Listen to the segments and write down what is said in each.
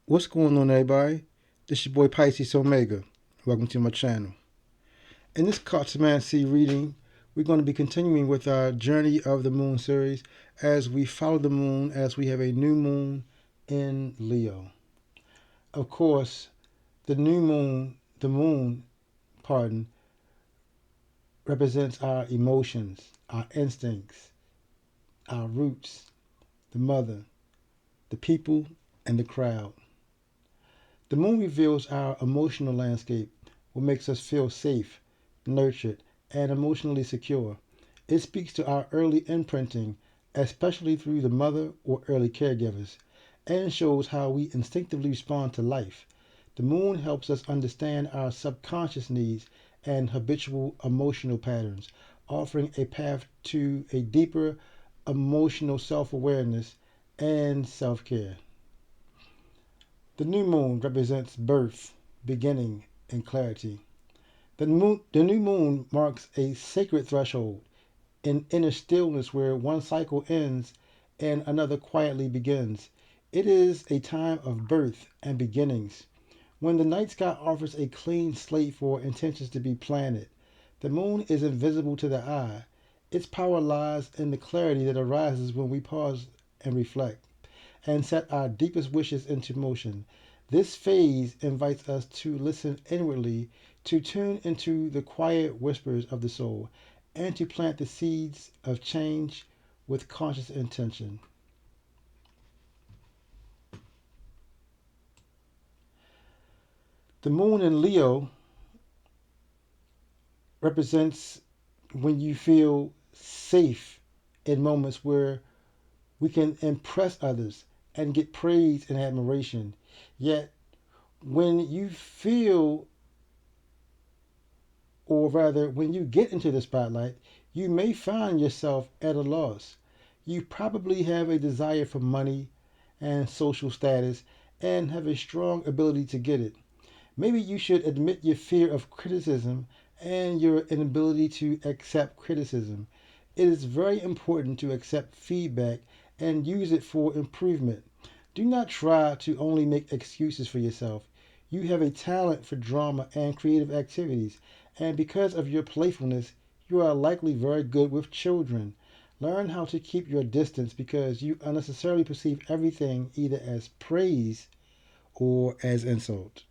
What's going on, everybody? This your boy Pisces Omega. Welcome to my channel. In this Cartomancy reading, we're going to be continuing with our Journey of the Moon series as we follow the moon as we have a new moon in Leo. Of course, the moon, represents our emotions, our instincts, our roots, the mother, the people, and the crowd. The moon reveals our emotional landscape, what makes us feel safe, nurtured, and emotionally secure. It speaks to our early imprinting, especially through the mother or early caregivers, and shows how we instinctively respond to life. The moon helps us understand our subconscious needs and habitual emotional patterns, offering a path to a deeper emotional self awareness and self care. The new moon represents birth, beginning, and clarity. The new moon marks a sacred threshold, an inner stillness where one cycle ends and another quietly begins. It is a time of birth and beginnings. When the night sky offers a clean slate for intentions to be planted, the moon is invisible to the eye. Its power lies in the clarity that arises when we pause and reflect and set our deepest wishes into motion. This phase invites us to listen inwardly, to tune into the quiet whispers of the soul, and to plant the seeds of change with conscious intention. The moon in Leo represents when you feel safe in moments where we can impress others and get praise and admiration. Yet, when you feel or rather, when you get into the spotlight, you may find yourself at a loss. You probably have a desire for money and social status and have a strong ability to get it. Maybe you should admit your fear of criticism and your inability to accept criticism. It is very important to accept feedback and use it for improvement. Do not try to only make excuses for yourself. You have a talent for drama and creative activities, and because of your playfulness, you are likely very good with children. Learn how to keep your distance because you unnecessarily perceive everything either as praise or as insult.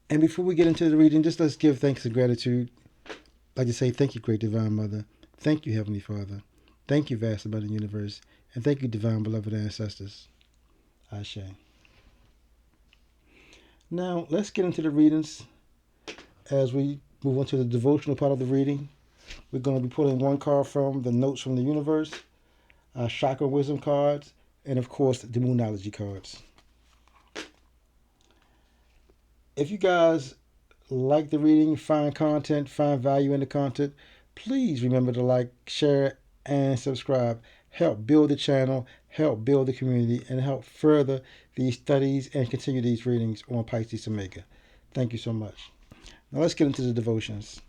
And before we get into the reading, just let's give thanks and gratitude. I'd like to say thank you, great divine mother. Thank you, Heavenly Father. Thank you, vast abundant universe. And thank you, divine beloved ancestors. Ashe. Now, let's get into the readings as we move on to the devotional part of the reading. We're going to be pulling one card from the Notes from the Universe, our Chakra Wisdom cards, and of course, the Moonology cards. If you guys like the reading, find content, find value in the content, please remember to like, share, and subscribe. Help build the channel, help build the community, and help further these studies and continue these readings on Pisces Omega. Thank you so much. Now let's get into the devotions.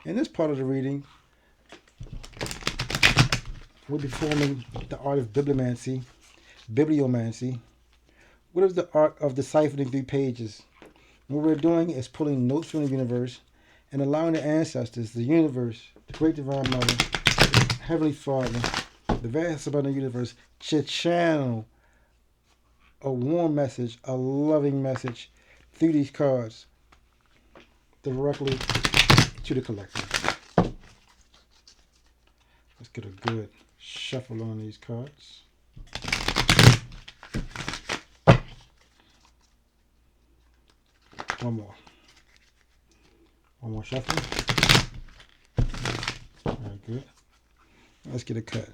In this part of the reading, we'll be performing the art of bibliomancy. Bibliomancy. What is the art of deciphering through pages? What we're doing is pulling notes from the universe and allowing the ancestors, the universe, the great divine mother, the heavenly father, the vast abundant universe, to channel a warm message, a loving message through these cards directly to the collector. Let's get a good shuffle on these cards. One more. One more shuffle. Very good. Let's get a cut.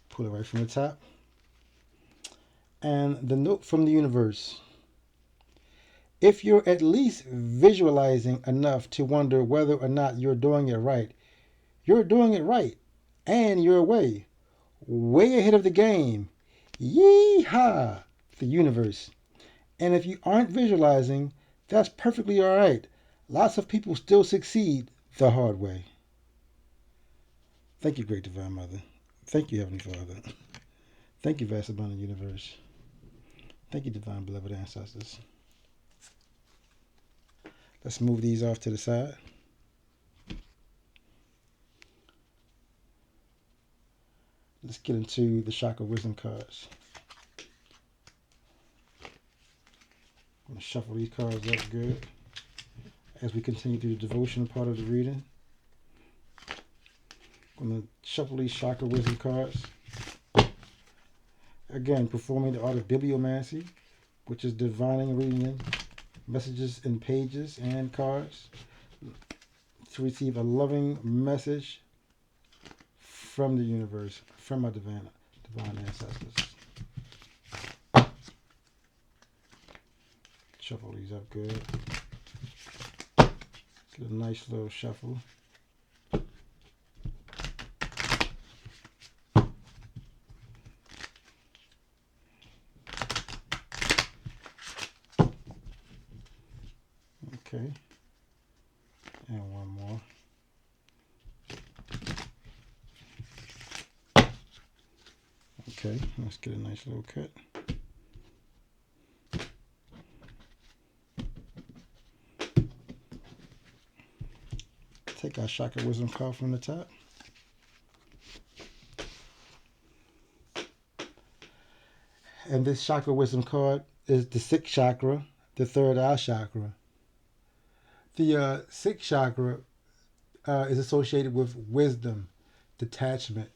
Pull it right from the top. And the note from the universe. If you're at least visualizing enough to wonder whether or not you're doing it right, you're doing it right. And you're way ahead of the game. Yee-haw! The universe. And if you aren't visualizing, that's perfectly alright. Lots of people still succeed the hard way. Thank you, Great Divine Mother. Thank you, Heavenly Father. Thank you, Vast Abundant Universe. Thank you, Divine Beloved Ancestors. Let's move these off to the side. Let's get into the Chakra Wisdom cards. I'm going to shuffle these cards up good as we continue through the devotional part of the reading. I'm going to shuffle these Chakra Wisdom cards. Again, performing the art of bibliomancy, which is divining reading messages in pages and cards to receive a loving message from the universe, from my divine ancestors. Shuffle these up good. Get a nice little shuffle. Okay. And one more. Okay, let's get a nice little cut. Take our Chakra Wisdom card from the top. And this Chakra Wisdom card is the sixth chakra, the third eye chakra. The sixth chakra is associated with wisdom, detachment,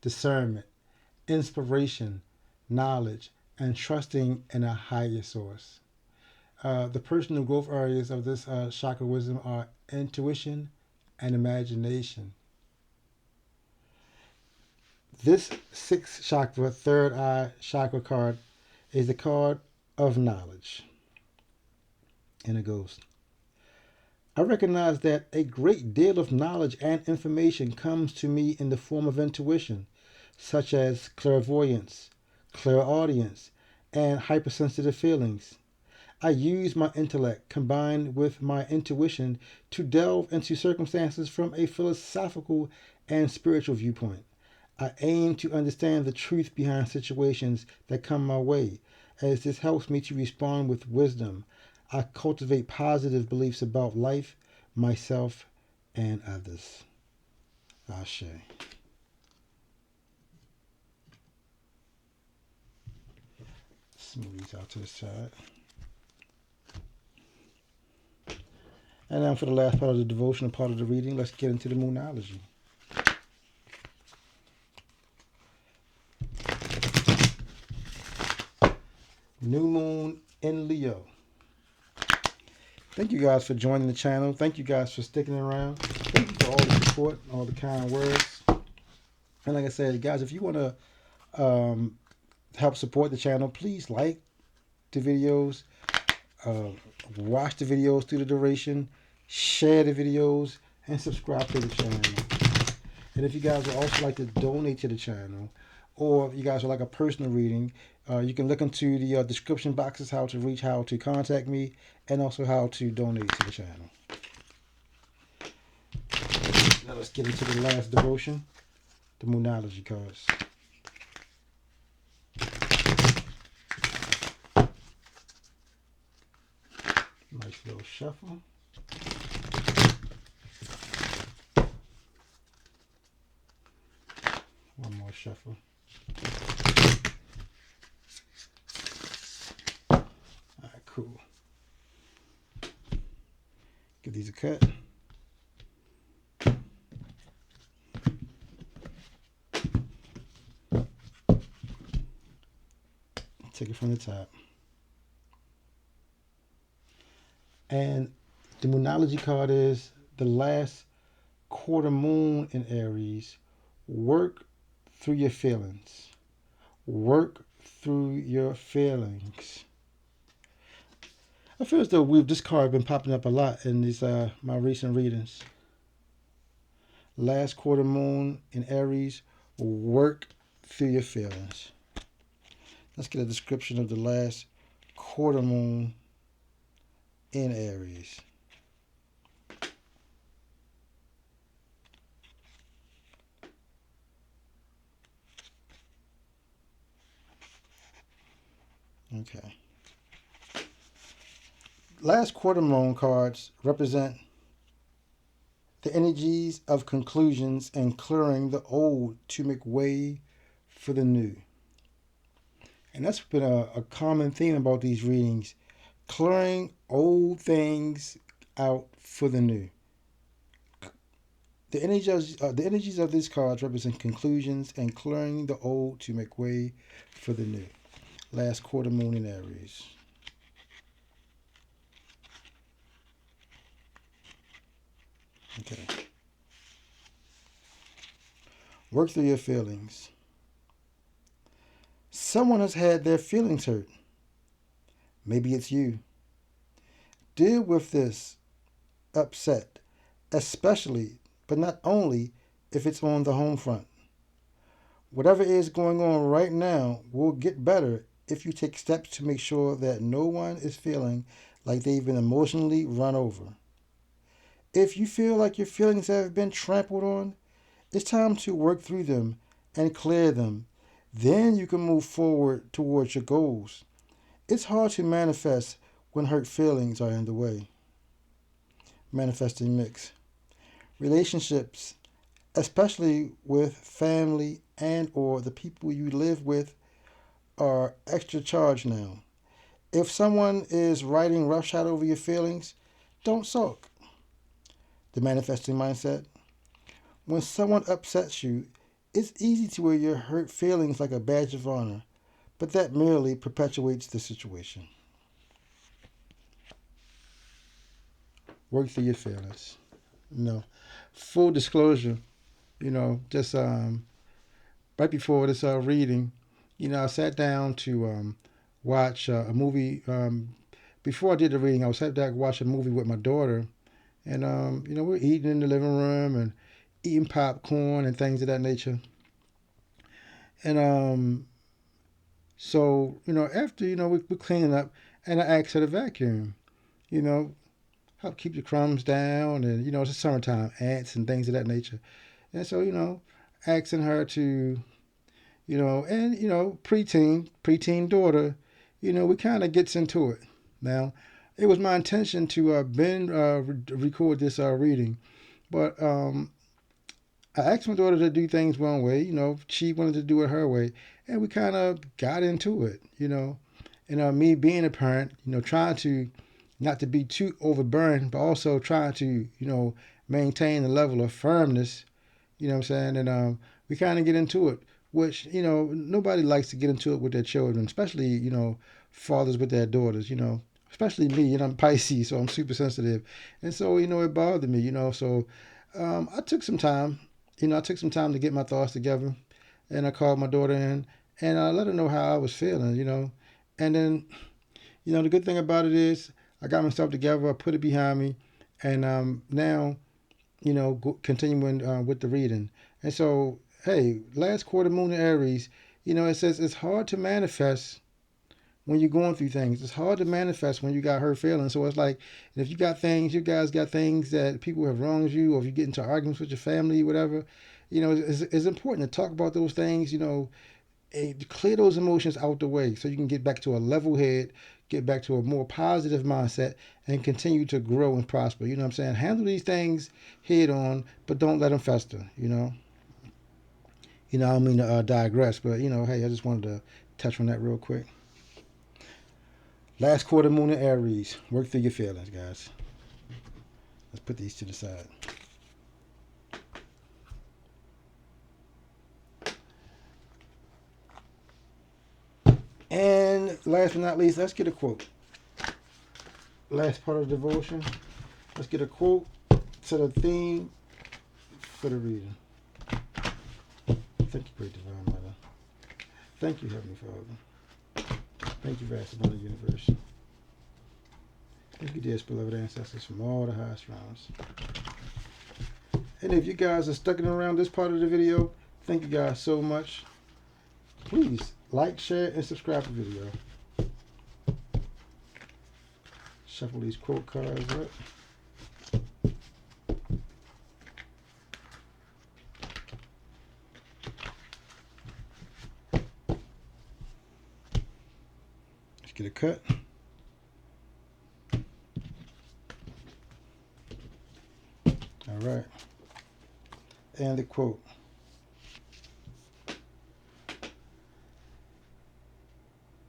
discernment, inspiration, knowledge, and trusting in a higher source. The personal growth areas of this chakra wisdom are intuition and imagination. This sixth chakra, third eye chakra card is the card of knowledge. And it goes, I recognize that a great deal of knowledge and information comes to me in the form of intuition, such as clairvoyance, clairaudience, and hypersensitive feelings. I use my intellect combined with my intuition to delve into circumstances from a philosophical and spiritual viewpoint. I aim to understand the truth behind situations that come my way, as this helps me to respond with wisdom. I cultivate positive beliefs about life, myself, and others. Ashe. Smooth these out to the side. And now for the last part of the devotional part of the reading, let's get into the moonology. New moon in Leo. Thank you guys for joining the channel. Thank you guys for sticking around. Thank you for all the support, all the kind words. And like I said, guys, if you want to help support the channel, please like the videos, watch the videos through the duration, share the videos, and subscribe to the channel. And if you guys would also like to donate to the channel, or if you guys would like a personal reading, you can look into the description boxes how to contact me, and also how to donate to the channel. Now let's get into the last devotion, the moonology cards. Nice little shuffle. One more shuffle. Alright, cool. Give these a cut. Take it from the top. And the moonology card is the last quarter moon in Aries. Work through your feelings. Work through your feelings. I feel as though this card been popping up a lot in these my recent readings. Last quarter moon in Aries, work through your feelings. Let's get a description of the last quarter moon in Aries. Okay. Last quarter moon cards represent the energies of conclusions and clearing the old to make way for the new. And that's been a common theme about these readings, clearing old things out for the new. The energies of these cards represent conclusions and clearing the old to make way for the new. Last quarter moon in Aries. Okay. Work through your feelings. Someone has had their feelings hurt. Maybe it's you. Deal with this upset, especially, but not only, if it's on the home front. Whatever is going on right now will get better if you take steps to make sure that no one is feeling like they've been emotionally run over. If you feel like your feelings have been trampled on, it's time to work through them and clear them. Then you can move forward towards your goals. It's hard to manifest when hurt feelings are in the way. Manifesting mix. Relationships, especially with family and or the people you live with, are extra charged now. If someone is riding roughshod over your feelings, don't sulk. The manifesting mindset. When someone upsets you, it's easy to wear your hurt feelings like a badge of honor, but that merely perpetuates the situation. Work through your feelings. Full disclosure, just right before this reading, I sat down to watch a movie. Before I did the reading, I sat down to watch a movie with my daughter, and we're eating in the living room and eating popcorn and things of that nature. And so after we're cleaning up, and I asked her to vacuum, you know, help keep the crumbs down, and it's the summertime, ants and things of that nature. And so asking her to and preteen daughter, we kind of gets into it. Now, it was my intention to record this reading, but I asked my daughter to do things one way. She wanted to do it her way, and we kind of got into it. And me being a parent, trying to not to be too overburdened, but also trying to maintain a level of firmness. You know what I'm saying? And we kind of get into it, which nobody likes to get into it with their children, especially fathers with their daughters. Especially me. I'm Pisces, so I'm super sensitive, and so it bothered me. So I took some time. I took some time to get my thoughts together, and I called my daughter in, and I let her know how I was feeling. And then the good thing about it is I got myself together, I put it behind me, and now continuing with the reading. And so, hey, last quarter moon in Aries, it says it's hard to manifest when you're going through things. It's hard to manifest when you got hurt feelings. So it's like, if you got things, you guys got things that people have wronged you, or if you get into arguments with your family, whatever, it's important to talk about those things, clear those emotions out the way so you can get back to a level head, get back to a more positive mindset, and continue to grow and prosper. You know what I'm saying? Handle these things head on, but don't let them fester. I don't mean to digress, but hey, I just wanted to touch on that real quick. Last quarter moon in Aries. Work through your feelings, guys. Let's put these to the side. And last but not least, let's get a quote. Last part of the devotion. Let's get a quote to the theme for the reading. Thank you, great divine mother. Thank you, Heavenly Father. Thank you, vast abundant universe. Thank you, dearest beloved ancestors from all the highest realms. And if you guys are sticking around this part of the video, thank you guys so much. Please like, share, and subscribe to the video. Shuffle these quote cards up. Let's get a cut. All right. And the quote.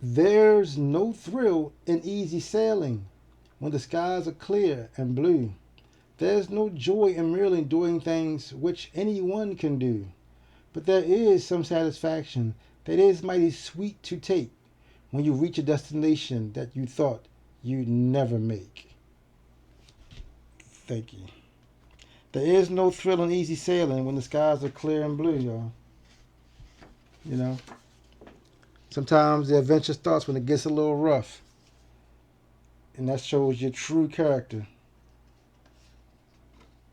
There's no thrill in easy sailing when the skies are clear and blue. There's no joy in merely doing things which anyone can do. But there is some satisfaction that is mighty sweet to take when you reach a destination that you thought you'd never make. Thank you. There is no thrill in easy sailing when the skies are clear and blue, y'all. You know? Sometimes the adventure starts when it gets a little rough. And that shows your true character.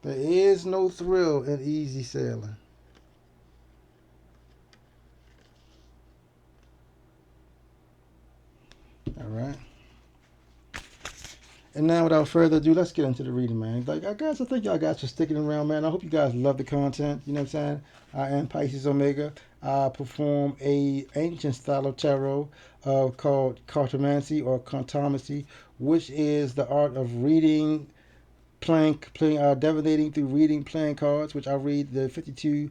There is no thrill in easy sailing. All right. And now, without further ado, let's get into the reading, man. Like, guys, I thank y'all guys for sticking around, man. I hope you guys love the content. You know what I'm saying? I am Pisces Omega. I perform a ancient style of tarot called Cartomancy or Cartomancy, which is the art of reading, divinating through reading playing cards, which I read the 52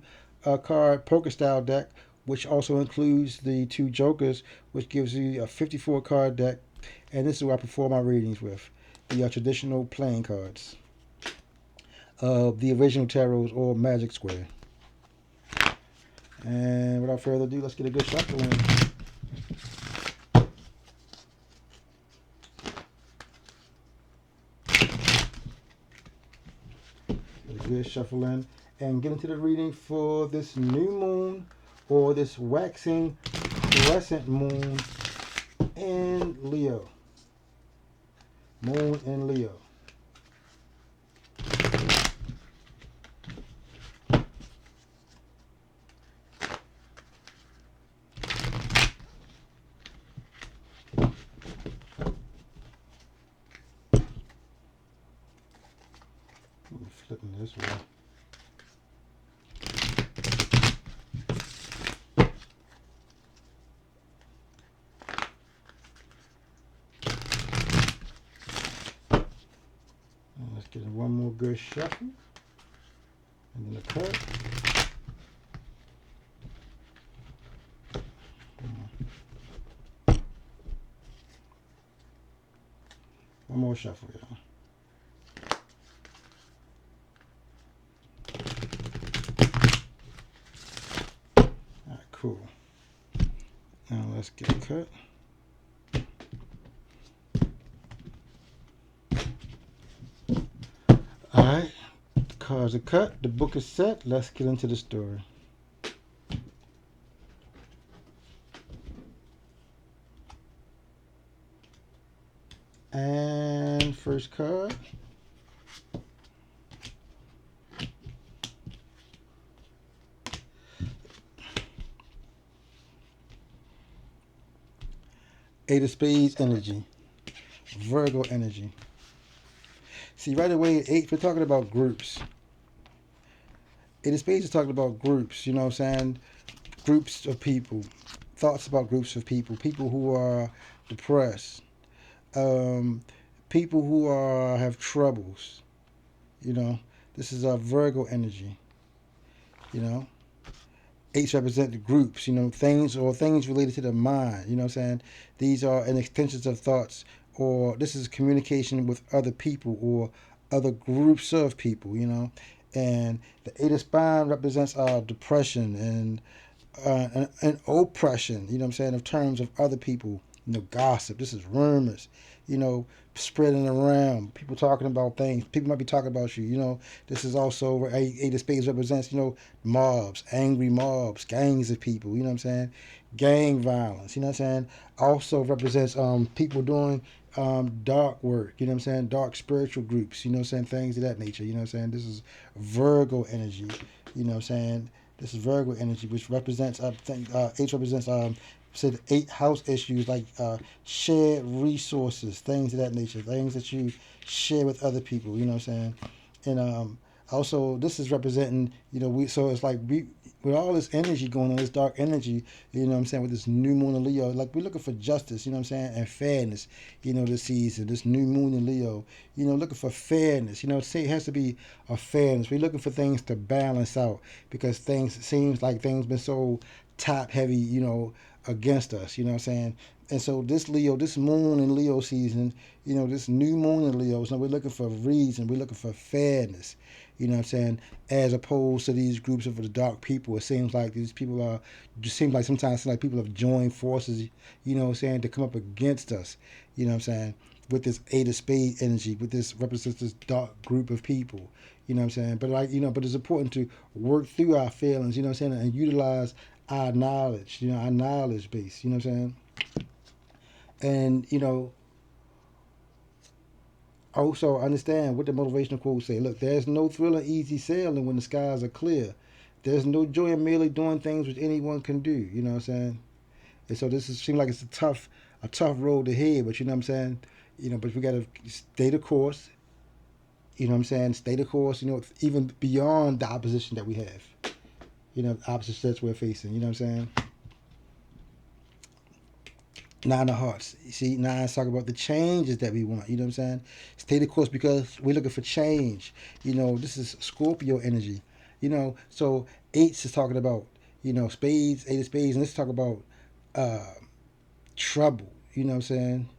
card poker style deck, which also includes the two jokers, which gives you a 54 card deck. And this is what I perform my readings with. The traditional playing cards of the original tarots or Magic Square. And without further ado, let's get a good shuffle in. Get a good shuffle in and get into the reading for this new moon or this waxing crescent moon in Leo. Moon in Leo. Flipping this way. Let's get one more good shuffle. And then a cut. One more shuffle, y'all. Alright, cool. Now let's get a cut. Alright, the cards are cut, the book is set. Let's get into the story. And first card. Eight of Spades energy. Virgo energy. See, right away, eight, we're talking about groups. Eight of Spades is talking about groups, you know what I'm saying? Groups of people. Thoughts about groups of people. People who are depressed. People who have troubles. You know, this is a Virgo energy. You know, eights represent the groups. You know, things related to the mind. You know what I'm saying? These are an extensions of thoughts, or this is communication with other people or other groups of people. You know, and the Eight of Spades represents depression and oppression. You know what I'm saying? In terms of other people Gossip. This is rumors. You know, spreading around. People talking about things. People might be talking about you. This is also where Eight of Spades represents. Mobs, angry mobs, gangs of people. You know what I'm saying? Gang violence. You know what I'm saying? Also represents people doing dark work. You know what I'm saying? Dark spiritual groups. You know what I'm saying? Things of that nature. You know what I'm saying? This is Virgo energy. You know what I'm saying? This is Virgo energy, which represents H represents said eight house issues like shared resources, things of that nature, things that you share with other people. You know what I'm saying? And also this is representing, we so it's like we with all this energy going on, this dark energy, you know what I'm saying, with this new moon in Leo, like we're looking for justice, you know what I'm saying, and fairness, this season, this new moon in Leo, looking for fairness, say it has to be a fairness. We're looking for things to balance out because things seems like things been so top heavy, against us, you know what I'm saying? And so this moon in Leo season, this new moon in Leo, so we're looking for reason, we're looking for fairness, you know what I'm saying? As opposed to these groups of the dark people, it seems like these people are, just seems like sometimes like people have joined forces, you know what I'm saying, to come up against us, you know what I'm saying? With this Eight of Spades energy, with this represents this dark group of people, you know what I'm saying? But but it's important to work through our feelings, you know what I'm saying, and utilize our knowledge, our knowledge base, you know what I'm saying? And, also understand what the motivational quotes say. Look, there's no thrill in easy sailing when the skies are clear. There's no joy in merely doing things which anyone can do, you know what I'm saying? And so seems like it's a tough road ahead, but you know what I'm saying? But we gotta stay the course, you know what I'm saying? Stay the course, even beyond the opposition that we have. The opposite sets we're facing, you know what I'm saying? Nine of Hearts. You see, Nine's talking about the changes that we want. You know what I'm saying? Stay the course because we're looking for change. This is Scorpio energy. So eights is talking about, spades, eight of spades, and let's talk about uh, trouble. You know what I'm saying?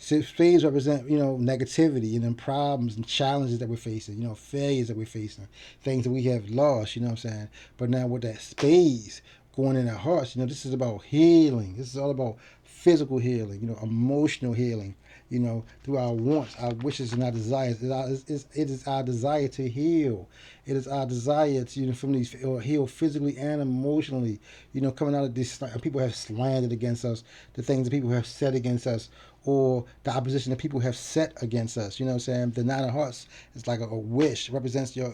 Spades represent, negativity and then problems and challenges that we're facing, failures that we're facing, things that we have lost, you know what I'm saying? But now with that spades going in our hearts, this is about healing. This is all about physical healing, emotional healing, through our wants, our wishes, and our desires. It is our desire to heal. It is our desire to, from these, heal physically and emotionally, coming out of this, people have slandered against us, the things that people have said against us, or the opposition that people have set against us. You know what I'm saying? The Nine of Hearts is like a wish, represents your,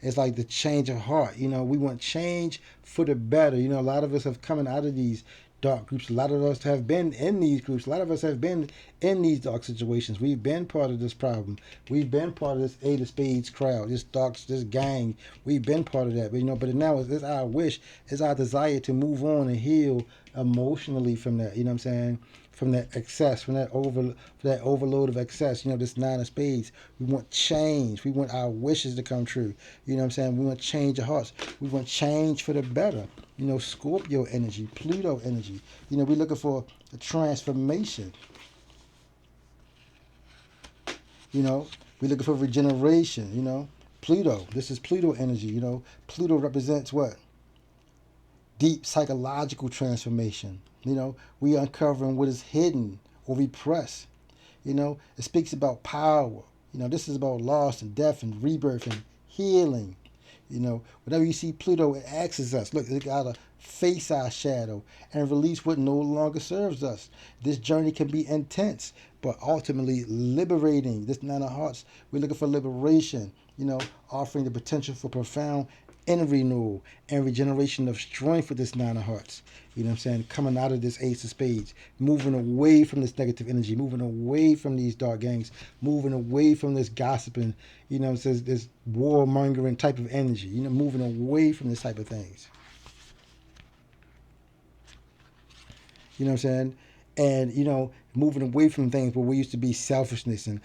it's like the change of heart. We want change for the better. A lot of us have coming out of these dark groups. A lot of us have been in these groups. A lot of us have been in these dark situations. We've been part of this problem. We've been part of this Eight of Spades crowd, this gang. We've been part of that. But now it's our wish, it's our desire to move on and heal emotionally from that. You know what I'm saying? From that excess, from that overload of excess. This Nine of Spades. We want change. We want our wishes to come true. You know what I'm saying? We want change of hearts. We want change for the better. Scorpio energy, Pluto energy. We're looking for a transformation. We're looking for regeneration. Pluto. This is Pluto energy. Pluto represents what? Deep psychological transformation. We uncovering what is hidden or repressed. It speaks about power. This is about loss and death and rebirth and healing. Whenever you see Pluto, it asks us, look, it gotta face our shadow and release what no longer serves us. This journey can be intense, but ultimately liberating. This Nine of Hearts, we're looking for liberation, offering the potential for profound inner renewal and regeneration of strength with this Nine of Hearts. You know what I'm saying? Coming out of this Ace of Spades, moving away from this negative energy, moving away from these dark gangs, moving away from this gossiping, it says this warmongering type of energy, moving away from this type of things. You know what I'm saying? And moving away from things where we used to be selfishness and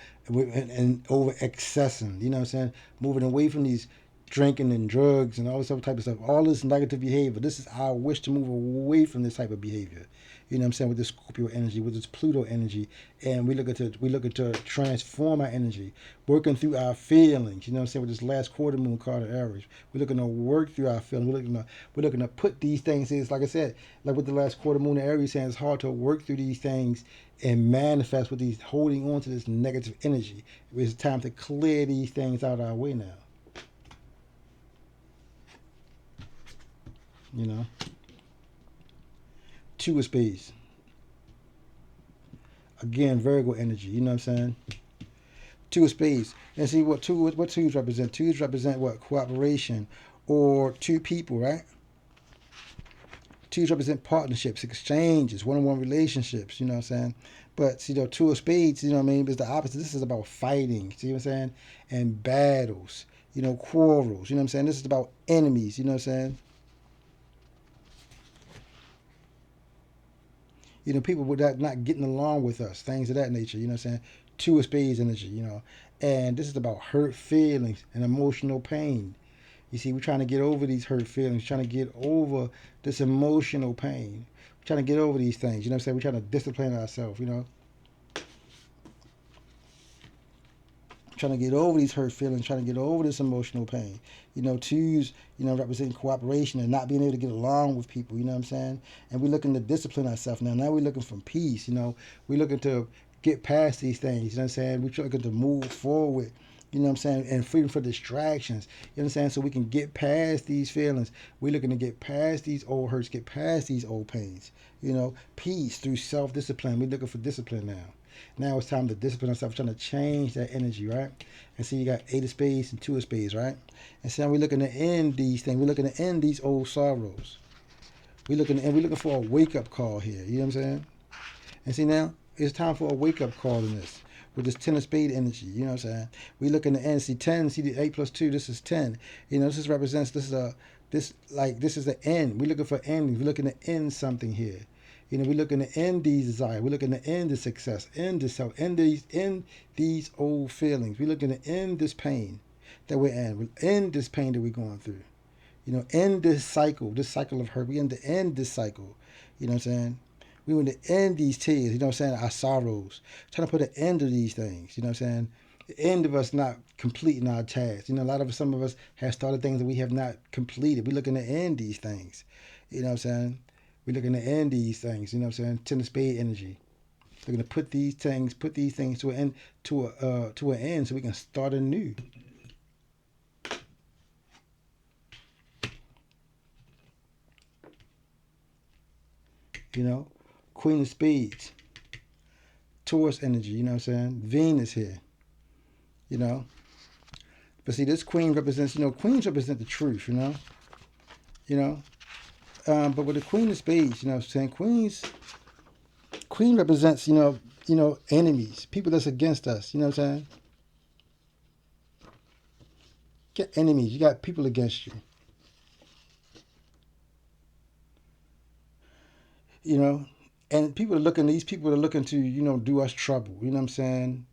over excessing. You know what I'm saying? Moving away from these drinking and drugs and all this other type of stuff, all this negative behavior. This is our wish to move away from this type of behavior. You know what I'm saying? With this Scorpio energy, with this Pluto energy, and we look at to transform our energy, working through our feelings. You know what I'm saying? With this last quarter moon card of Aries, we're looking to work through our feelings. We're looking to put these things. It's like I said, like with the last quarter moon of Aries, saying it's hard to work through these things and manifest with these holding on to this negative energy. It's time to clear these things out of our way now. You know, two of spades. Again, Virgo energy. You know what I'm saying? Two of spades. And see what twos represent. Twos represent what? Cooperation or two people, right? Twos represent partnerships, exchanges, one-on-one relationships. You know what I'm saying? But see, the two of spades, you know what I mean, is the opposite. This is about fighting. See what I'm saying? And battles. You know, quarrels. You know what I'm saying? This is about enemies. You know what I'm saying? You know, people with that not getting along with us, things of that nature. You know what I'm saying? Two of spades energy. You know, and this is about hurt feelings and emotional pain. You see, we're trying to get over these hurt feelings, trying to get over this emotional pain. We're trying to get over these things. You know what I'm saying? We're trying to discipline ourselves. You know, trying to get over these hurt feelings, trying to get over this emotional pain. You know, twos, you know, representing cooperation and not being able to get along with people, you know what I'm saying? And we're looking to discipline ourselves now. Now we're looking for peace, you know. We're looking to get past these things, you know what I'm saying? We're looking to move forward, you know what I'm saying? And freedom for distractions, you know what I'm saying? So we can get past these feelings. We're looking to get past these old hurts, get past these old pains, you know, peace through self discipline. We're looking for discipline now. Now it's time to discipline ourselves, trying to change that energy, right? And see, you got eight of spades and two of spades, right? And so now we're looking to end these things. We're looking to end these old sorrows. We're looking for a wake up call here. You know what I'm saying? And see now, it's time for a wake up call in this. With this ten of spade energy, you know what I'm saying? We're looking to end. See 10, see the 8 plus 2, this is 10. You know, this is the end. We're looking for ending. We're looking to end something here. You know, we're looking to end these desires. We're looking to end the success, end this self, end these old feelings. We're looking to end this pain that we're in. We end this pain that we're going through. You know, end this cycle of hurt. We end to end this cycle. You know what I'm saying? We want to end these tears. You know what I'm saying? Our sorrows. Trying to put an end to these things. You know what I'm saying? The end of us not completing our tasks. You know, some of us have started things that we have not completed. We're looking to end these things. You know what I'm saying? We're looking to end these things. You know what I'm saying? Ten of spade energy. We're going to put these things to an end, to an end, so we can start anew. You know, Queen of Spades, Taurus energy. You know what I'm saying? Venus here. You know, but see, this Queen represents. You know, Queens represent the truth. You know. But with the Queen of Spades, you know what I'm saying? Queen represents, enemies, people that's against us. You know what I'm saying? Get enemies. You got people against you. You know, and these people are looking to, do us trouble. You know what I'm saying?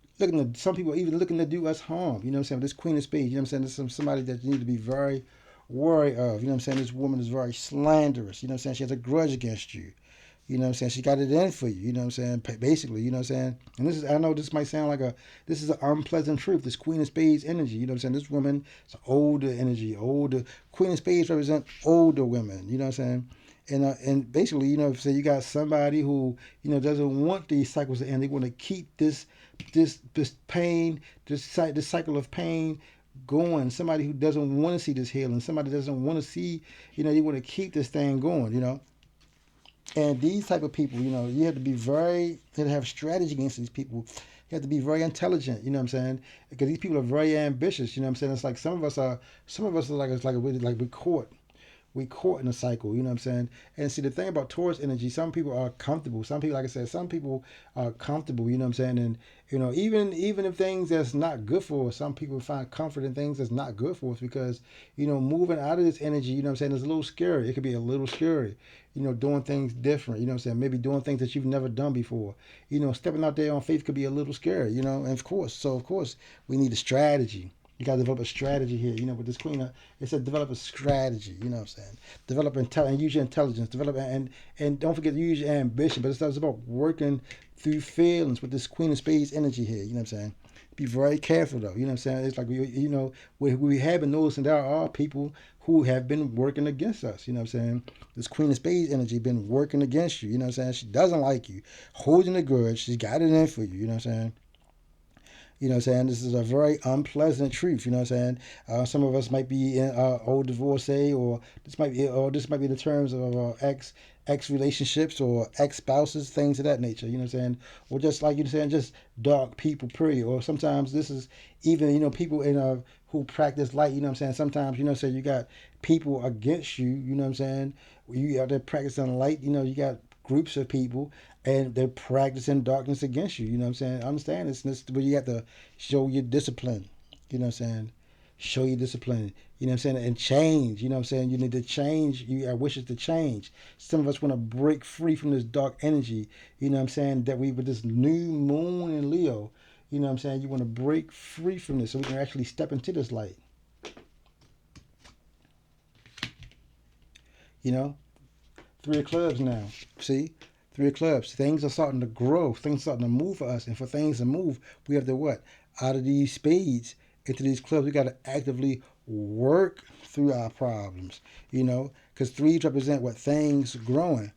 Some people are even looking to do us harm. You know what I'm saying? This Queen of Spades, you know what I'm saying? This is somebody that you need to be very wary of. You know what I'm saying? This woman is very slanderous. You know what I'm saying? She has a grudge against you. You know what I'm saying? She got it in for you. You know what I'm saying? Basically, you know what I'm saying? And I know this might sound like this is an unpleasant truth. This Queen of Spades energy. You know what I'm saying? This woman is older energy. Queen of Spades represent older women. You know what I'm saying? And basically, say you got somebody who, doesn't want these cycles to end. They want to keep this pain, this cycle of pain going. Somebody who doesn't want to see this healing. Somebody doesn't want to see, you want to keep this thing going. And these type of people, you have to be you have to have strategy against these people. You have to be very intelligent, you know what I'm saying? Because these people are very ambitious, you know what I'm saying? It's like some of us are like, it's like really like we caught in a cycle, you know what I'm saying? And see, the thing about Taurus energy, some people are comfortable. Some people, like I said, some people are comfortable, you know what I'm saying? And, even if things that's not good for us, some people find comfort in things that's not good for us because, moving out of this energy, you know what I'm saying, is a little scary. It could be a little scary, doing things different, you know what I'm saying? Maybe doing things that you've never done before. Stepping out there on faith could be a little scary, and of course, we need a strategy. You got to develop a strategy here. With this queen, it said develop a strategy. You know what I'm saying? Develop and use your intelligence. Develop and don't forget to use your ambition. But it's about working through feelings with this Queen of Spades energy here. You know what I'm saying? Be very careful though. You know what I'm saying? It's like we have been noticing there are people who have been working against us. You know what I'm saying? This Queen of Spades energy been working against you. You know what I'm saying? She doesn't like you, holding a grudge. She's got it in for you. You know what I'm saying? You know what I'm saying? This is a very unpleasant truth. You know what I'm saying? Some of us might be in old divorcee, or this might be the terms of ex relationships or ex spouses, things of that nature. You know what I'm saying? Or just like you're saying, just dark people, period. Or sometimes this is even people in who practice light. You know what I'm saying? Sometimes so you got people against you. You know what I'm saying? You out there practicing light. You got groups of people and they're practicing darkness against you. You know what I'm saying? I understand this, but you have to show your discipline. You know what I'm saying? Show your discipline. You know what I'm saying? And change. You know what I'm saying? You need to change. You have wishes to change. Some of us want to break free from this dark energy. You know what I'm saying? That we with this new moon in Leo. You know what I'm saying? You want to break free from this so we can actually step into this light. You know? Three of clubs now. See? Three of clubs. Things are starting to grow. Things are starting to move for us. And for things to move, we have to what? Out of these spades into these clubs, we got to actively work through our problems. Because threes represent what? Things growing.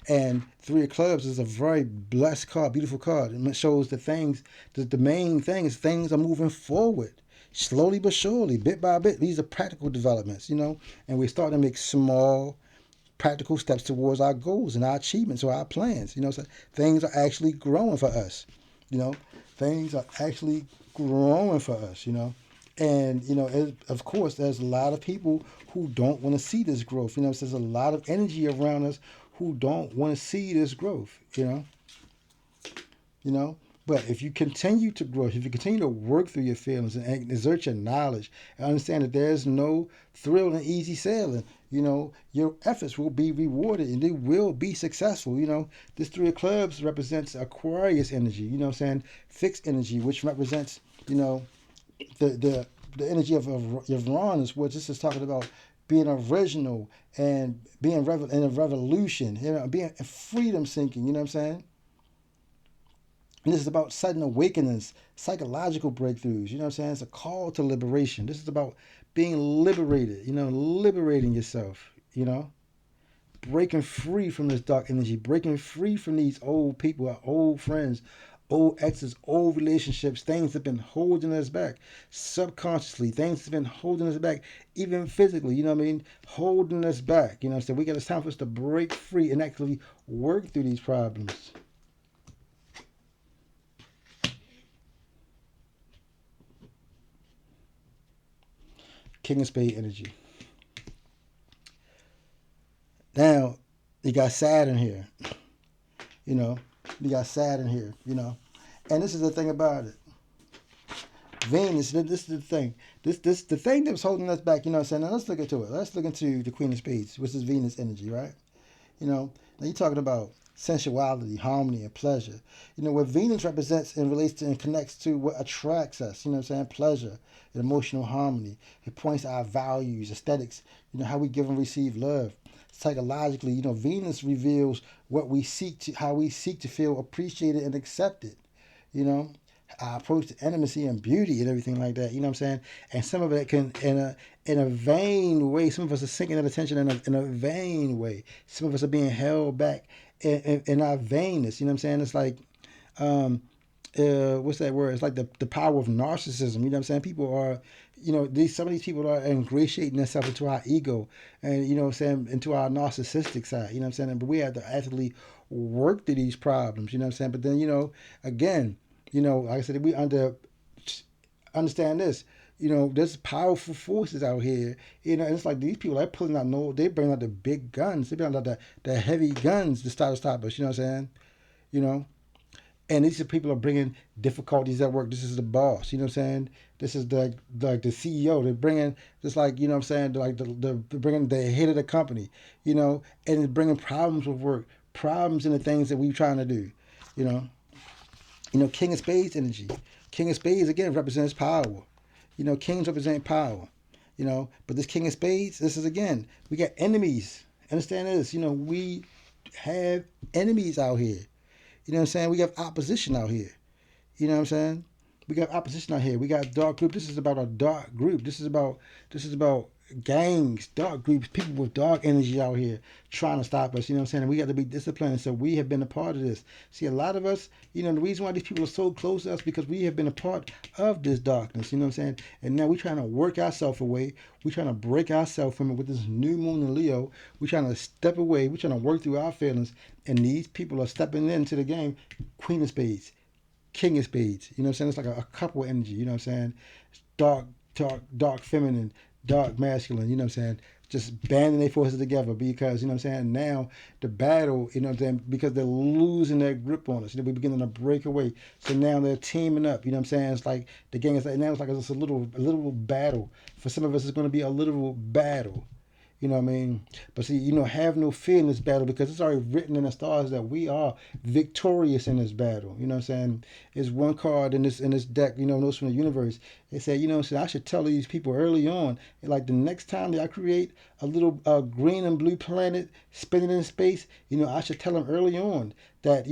And three of clubs is a very blessed card, beautiful card. And it shows the main thing is things are moving forward. Slowly but surely, bit by bit, these are practical developments, and we're starting to make small practical steps towards our goals and our achievements or our plans. So things are actually growing for us. You know, things are actually growing for us. And of course, there's a lot of people who don't want to see this growth. So there's a lot of energy around us who don't want to see this growth. You know. But if you continue to grow, if you continue to work through your feelings and exert your knowledge and understand that there's no thrill in easy sailing, your efforts will be rewarded and they will be successful. This three of clubs represents Aquarius energy, fixed energy, which represents, the energy of Uranus, which this is talking about being original and being in a revolution, being freedom seeking, you know what I'm saying? And this is about sudden awakenings, psychological breakthroughs. You know what I'm saying? It's a call to liberation. This is about being liberated, liberating yourself, breaking free from this dark energy, breaking free from these old people, our old friends, old exes, old relationships, things that have been holding us back subconsciously, things that have been holding us back, even physically, holding us back. So we got it's time for us to break free and actually work through these problems. King of Spade energy. Now, you got Saturn here. You got Saturn here, And this is the thing about it. Venus, this is the thing. This the thing that was holding us back, you know what I'm saying? Now let's look into it. Let's look into the Queen of Spades, which is Venus energy, right? Now you're talking about sensuality, harmony, and pleasure. What Venus represents and relates to and connects to what attracts us, pleasure and emotional harmony. It points to our values, aesthetics, how we give and receive love. Psychologically, Venus reveals how we seek to feel appreciated and accepted. Our approach to intimacy and beauty and everything like that. You know what I'm saying? And some of it can, in a vain way, some of us are sinking that attention in a vain way. Some of us are being held back in our vainness. You know what I'm saying? It's like, what's that word? It's like the power of narcissism. You know what I'm saying? People are, some of these people are ingratiating themselves into our ego and, what I'm saying, into our narcissistic side. You know what I'm saying? But we have to actually work through these problems. You know what I'm saying? But then, again, like I said, we understand this. There's powerful forces out here. And it's like these people are pulling out they bring out the big guns. They bring out the heavy guns to stop us. You know what I'm saying? And these people are bringing difficulties at work. This is the boss. You know what I'm saying? This is the CEO. They're bringing just like what I'm saying, like they're bringing the head of the company. And it's bringing problems with work, problems in the things that we're trying to do. King of Spades energy. King of Spades again represents power. Kings represent power. But this King of Spades, this is again, we got enemies. Understand this? We have enemies out here. You know what I'm saying? We have opposition out here. You know what I'm saying? We got opposition out here. We got dark group. This is about a dark group. This is about gangs, dark groups, people with dark energy out here trying to stop us. You know what I'm saying? And we got to be disciplined. So we have been a part of this. See, a lot of us, the reason why these people are so close to us because we have been a part of this darkness. You know what I'm saying? And now we're trying to work ourselves away. We're trying to break ourselves from it with this new moon in Leo. We're trying to step away. We're trying to work through our feelings. And these people are stepping into the game. Queen of Spades, King of Spades. You know what I'm saying? It's like a couple energy. You know what I'm saying? It's dark feminine, dark masculine. You know what I'm saying? Just banding their forces together because, you know what I'm saying? Now the battle, you know what I'm saying? Because they're losing their grip on us. We're beginning to break away. So now they're teaming up. You know what I'm saying? It's like the gang is like, now it's like it's a little battle. For some of us, it's going to be a literal battle. You know what I mean? But see, have no fear in this battle because it's already written in the stars that we are victorious in this battle. You know what I'm saying? It's one card in this deck, those from the universe. They say, so I should tell these people early on, like the next time that I create a little green and blue planet spinning in space, I should tell them early on that,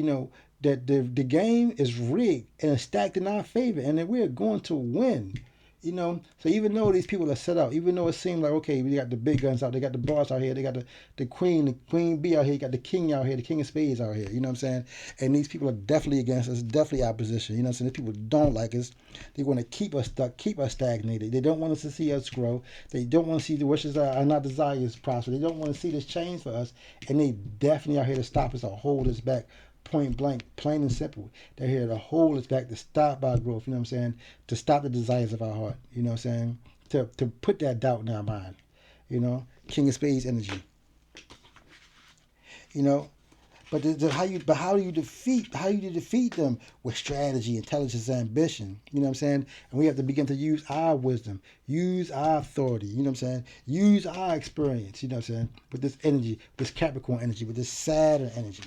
that the game is rigged and it's stacked in our favor and that we're going to win. So even though these people are set out, even though it seems like, okay, we got the big guns out, they got the boss out here, they got the queen bee out here, you got the king out here, the king of spades out here, you know what I'm saying? And these people are definitely against us, definitely opposition, you know what I'm saying? These people don't like us. They want to keep us stuck, keep us stagnated. They don't want us to see us grow. They don't want to see the wishes are not desires prosper. They don't want to see this change for us. And they definitely are here to stop us or hold us back. Point blank, plain and simple. They're here to hold us back, to stop our growth, you know what I'm saying? To stop the desires of our heart, you know what I'm saying? To put that doubt in our mind, King of Spades energy, you know. How do you defeat them with strategy, intelligence, ambition? You know what I'm saying? And we have to begin to use our wisdom, use our authority. You know what I'm saying? Use our experience. You know what I'm saying? With this energy, this Capricorn energy, with this Saturn energy.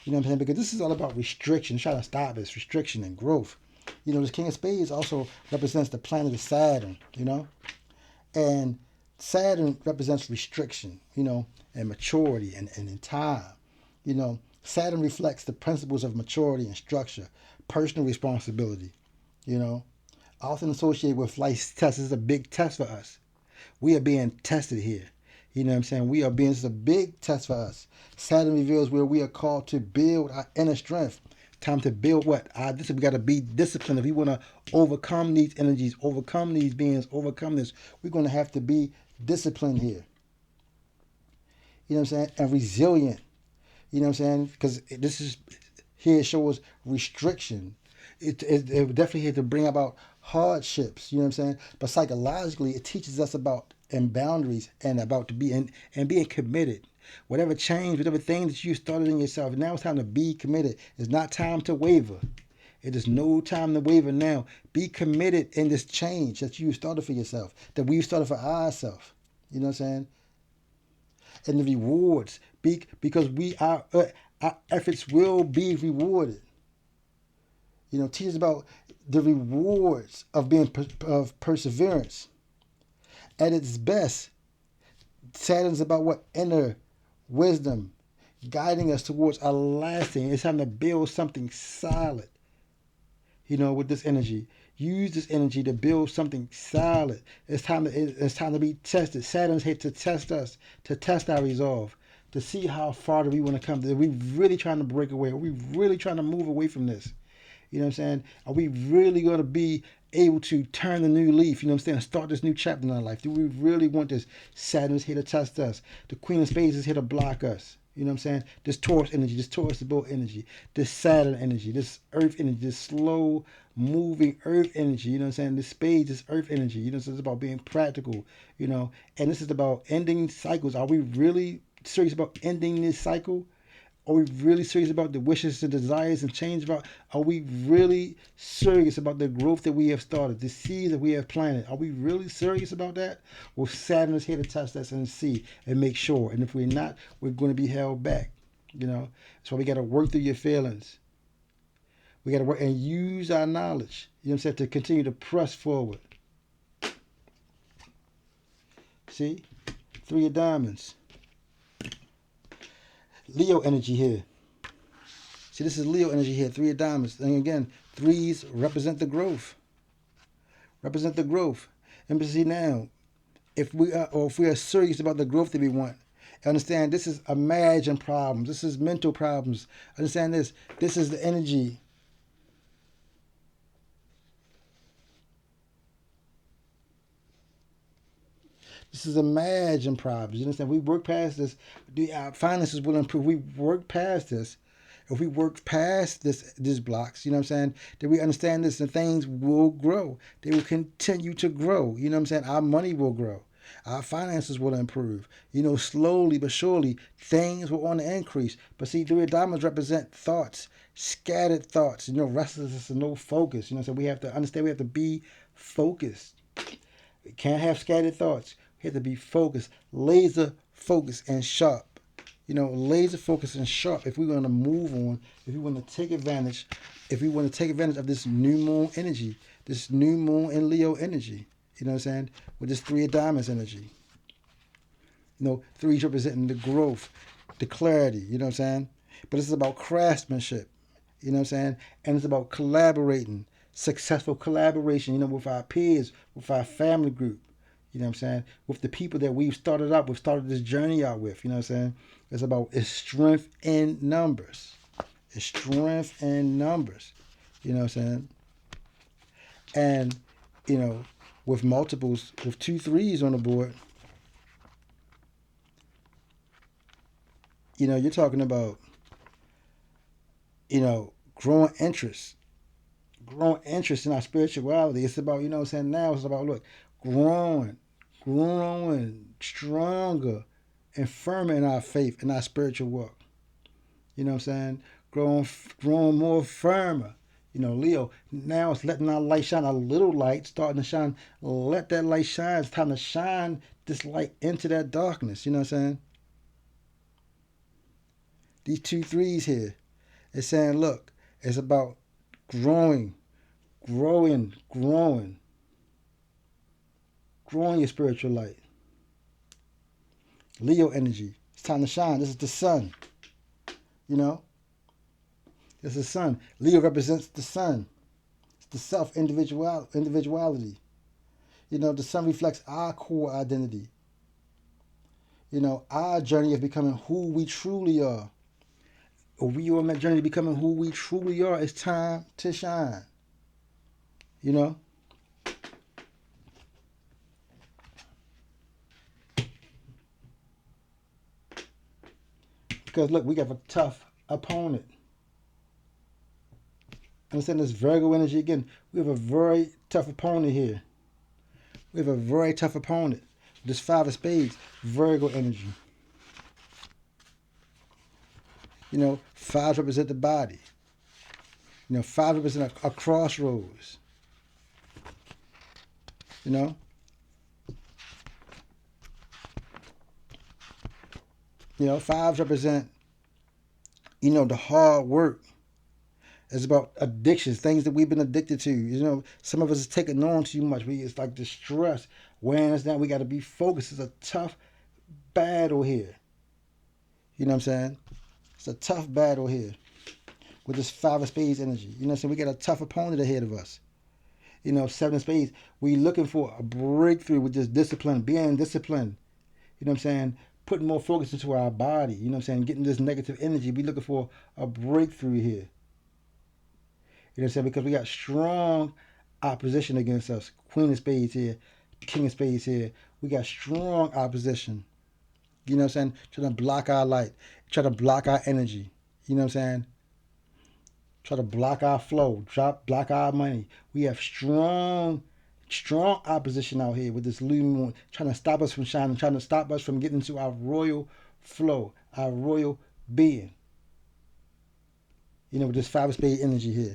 You know what I'm saying? Because this is all about restriction, trying to stop this restriction and growth. This King of Spades also represents the planet of Saturn, and Saturn represents restriction, and maturity and in time. Saturn reflects the principles of maturity and structure, personal responsibility, often associated with life's test. This is a big test for us. We are being tested here. You know what I'm saying? This is a big test for us. Saturn reveals where we are called to build our inner strength. Time to build what? We got to be disciplined. If we want to overcome these energies, overcome these beings, overcome this, we're going to have to be disciplined here. You know what I'm saying? And resilient. You know what I'm saying? Because this is, here it shows restriction. It definitely here to bring about hardships. You know what I'm saying? But psychologically, it teaches us about and boundaries and about to be and being committed. Whatever change, whatever thing that you started in yourself, now it's time to be committed. It's not time to waver. It is no time to waver now. Be committed in this change that you started for yourself, that we've started for ourselves. You know what I'm saying? And the rewards, because our efforts will be rewarded. Teach us about the rewards of of perseverance. At its best, Saturn's about what? Inner wisdom, guiding us towards a lasting. It's time to build something solid. With this energy, use this energy to build something solid. It's time to be tested. Saturn's here to test us, to test our resolve, to see how far do we want to come. Are we really trying to break away? Are we really trying to move away from this? You know what I'm saying? Are we really going to be able to turn the new leaf? You know what I'm saying? Start this new chapter in our life. Do we really want this? Saturn's here to test us. The Queen of Spades is here to block us. You know what I'm saying? This Taurus energy, this Taurus to build energy, this Saturn energy, this Earth energy, this slow moving Earth energy. You know what I'm saying? This Spades is Earth energy. So it's about being practical. And this is about ending cycles. Are we really serious about ending this cycle? Are we really serious about the wishes and desires and change about? Are we really serious about the growth that we have started, the seeds that we have planted? Are we really serious about that? Well, Saturn is here to test us and see and make sure. And if we're not, we're going to be held back. So we got to work through your feelings. We got to work and use our knowledge. To continue to press forward. See? Three of diamonds. Leo energy here. See, this is Leo energy here. Three of diamonds. And again, threes represent the growth. Represent the growth. And see now, if we are serious about the growth that we want, understand this is imagined problems. This is mental problems. Understand this. This is the energy. This is imagined problems. You understand? We work past this. Our finances will improve. We work past this. If we work past these blocks, you know what I'm saying, then we understand this and things will grow. They will continue to grow. You know what I'm saying? Our money will grow. Our finances will improve. You know, slowly but surely, things will on the increase. But see, the diamonds represent thoughts, scattered thoughts, you know, restlessness and no focus. You know what I'm saying? We have to understand we have to be focused. We can't have scattered thoughts. We have to be focused, laser focused and sharp. You know, laser focused and sharp if we're going to move on, if we want to take advantage, of this new moon energy, this new moon in Leo energy, you know what I'm saying, with this three of diamonds energy. You know, threes representing the growth, the clarity, you know what I'm saying? But this is about craftsmanship, you know what I'm saying? And it's about collaborating, successful collaboration, you know, with our peers, with our family group. You know what I'm saying? With the people that we've started this journey out with. You know what I'm saying? It's strength in numbers. It's strength in numbers. You know what I'm saying? And, you know, with multiples, with 2 3s on the board, you know, you're talking about, you know, growing interest in our spirituality. It's about, you know what I'm saying? Now it's about, look, growing stronger and firmer in our faith, in our spiritual walk. You know what I'm saying? Growing more firmer. You know, Leo, now it's letting our light shine, a little light starting to shine. Let that light shine. It's time to shine this light into that darkness. You know what I'm saying? These 2 3s here, it's saying, look, it's about growing your spiritual light. Leo energy. It's time to shine. This is the sun. You know? This is the sun. Leo represents the sun. It's the individuality. You know, the sun reflects our core identity. You know, our journey of becoming who we truly are. If we are on that journey of becoming who we truly are, it's time to shine. You know? Because look, we got a tough opponent. Understand this Virgo energy again. We have a very tough opponent here. We have a very tough opponent. This 5 of spades, Virgo energy. You know, 5 represent the body. You know, 5 represent a crossroads. You know? You know, 5s represent, you know, the hard work. It's about addictions, things that we've been addicted to. You know, some of us is taking on too much. It's like the stress weighing us down. We got to be focused. It's a tough battle here. You know what I'm saying? It's a tough battle here with this 5 of spades energy. You know what I'm saying? We got a tough opponent ahead of us. You know, 7 of spades. We looking for a breakthrough with this discipline, being disciplined. You know what I'm saying? Putting more focus into our body. You know what I'm saying? Getting this negative energy. We looking for a breakthrough here. You know what I'm saying? Because we got strong opposition against us. Queen of spades here. King of spades here. We got strong opposition. You know what I'm saying? Trying to block our light. Trying to block our energy. You know what I'm saying? Try to block our flow. Block our money. We have strong opposition out here with this new moon. Trying to stop us from shining. Trying to stop us from getting into our royal flow. Our royal being. You know, with this 5 of spades energy here.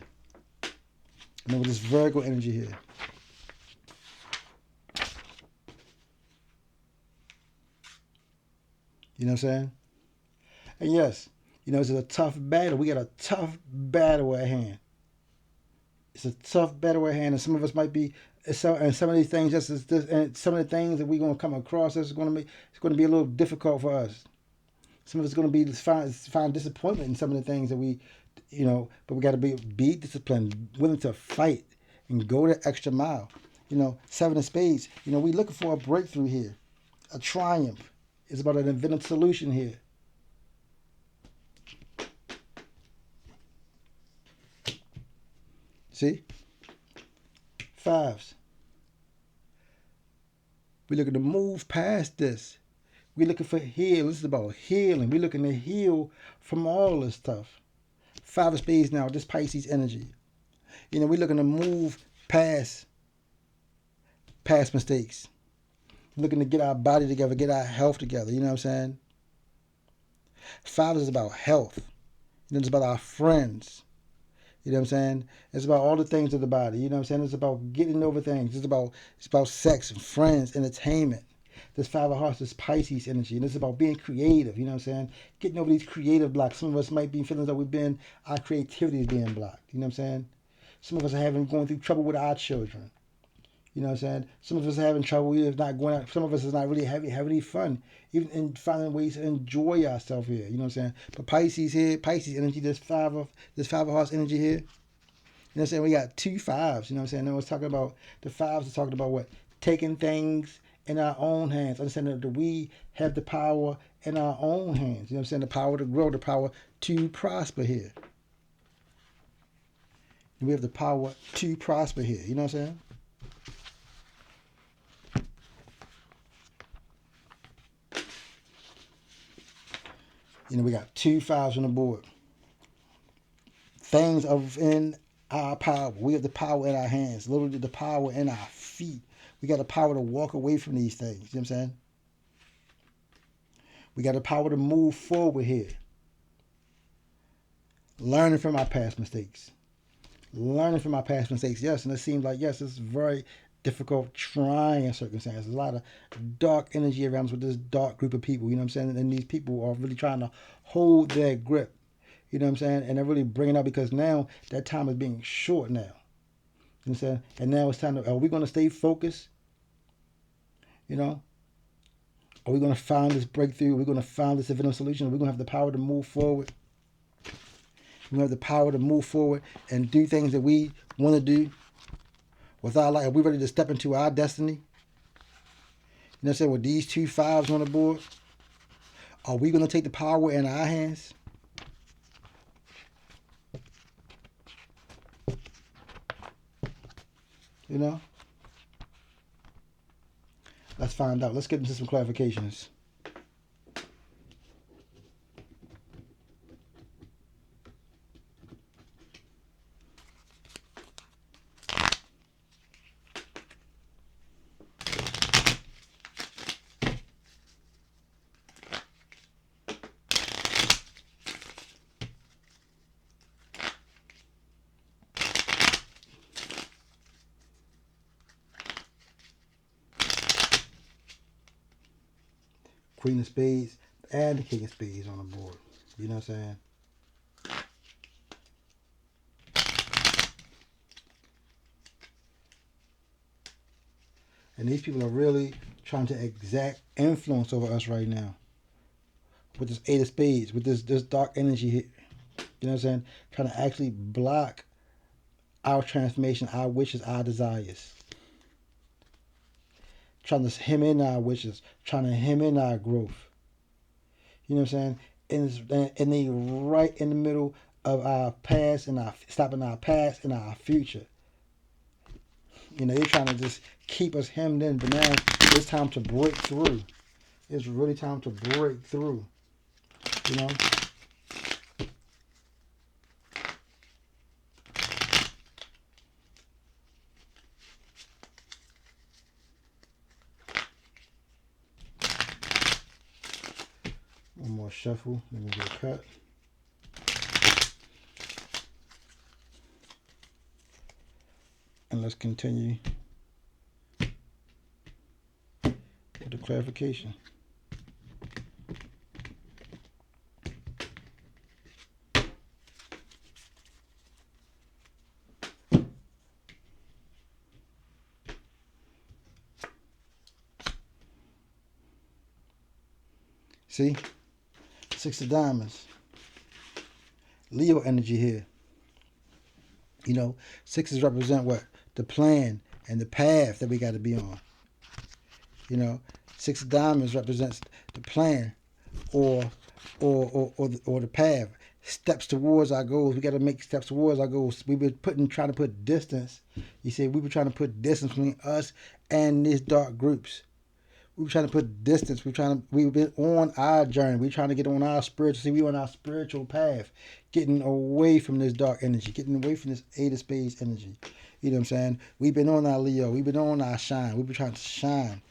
You know, with this Virgo energy here. You know what I'm saying? And yes, you know, it's a tough battle. We got a tough battle at hand. It's a tough battle at hand, and some of us might be and some of these things, and some of the things that we're going to come across, it's going to be a little difficult for us. Some of it's going to be find disappointment in some of the things that we, but we got to be disciplined, willing to fight, and go the extra mile. Seven of Spades. We looking for a breakthrough here, a triumph. It's about an inventive solution here. See? Fives. We're looking to move past this. We're looking for healing. This is about healing. We're looking to heal from all this stuff. Five of Spades now, this Pisces energy. We're looking to move past mistakes. We're looking to get our body together, get our health together. You know what I'm saying? Five is about health. It's about our friends. You know what I'm saying? It's about all the things of the body. You know what I'm saying? It's about getting over things. It's about sex and friends, entertainment. This Five of Hearts is Pisces energy, and it's about being creative. You know what I'm saying? Getting over these creative blocks. Some of us might be feeling that our creativity is being blocked. You know what I'm saying? Some of us are going through trouble with our children. You know what I'm saying? Some of us are having trouble. We're not going out. Some of us is not really having any fun, even in finding ways to enjoy ourselves here. You know what I'm saying? But Pisces here, Pisces energy, this five of Hearts energy here. You know what I'm saying? We got two fives. You know what I'm saying? I was talking about the fives are talking about what? Taking things in our own hands. Understanding that we have the power in our own hands. You know what I'm saying? The power to grow, the power to prosper here. We have the power to prosper here. You know what I'm saying? We got two fives on the board. Things are within our power. We have the power in our hands. Literally the power in our feet. We got the power to walk away from these things. You know what I'm saying? We got the power to move forward here. Learning from our past mistakes. Yes, and it seems like, yes, it's very difficult, trying circumstances. A lot of dark energy around us with this dark group of people, you know what I'm saying? And these people are really trying to hold their grip, you know what I'm saying? And they're really bringing up because now that time is being short now. You know what I'm saying? And now it's time to, are we going to stay focused? Are we going to find this breakthrough? Are we going to find this inventive solution? Are we going to have the power to move forward? We have the power to move forward and do things that we want to do with our life. Are we ready to step into our destiny? You know what I'm saying? With these two fives on the board, are we going to take the power in our hands? Let's find out. Let's get into some clarifications. Queen of Spades and the King of Spades on the board. You know what I'm saying? And these people are really trying to exact influence over us right now. With this Eight of Spades, with this dark energy here. You know what I'm saying? Trying to actually block our transformation, our wishes, our desires. Trying to hem in our wishes, trying to hem in our growth. You know what I'm saying? And they right in the middle of our past and stopping our past and our future. They're trying to just keep us hemmed in, but now it's time to break through. It's really time to break through. One more shuffle, then we'll get cut. And let's continue with the clarification. See? Six of Diamonds. Leo energy here. You know, sixes represent what? The plan and the path that we got to be on. You know, Six of Diamonds represents the plan or or the path. Steps towards our goals. We got to make steps towards our goals. We've been trying to put distance. You see, we were trying to put distance between us and these dark groups. We were trying to put distance. We've been on our journey. We're trying to get on our spiritual. See, we on our spiritual path, getting away from this dark energy, getting away from this Eight of Spades energy. You know what I'm saying? We've been on our Leo. We've been on our shine. We've been trying to shine.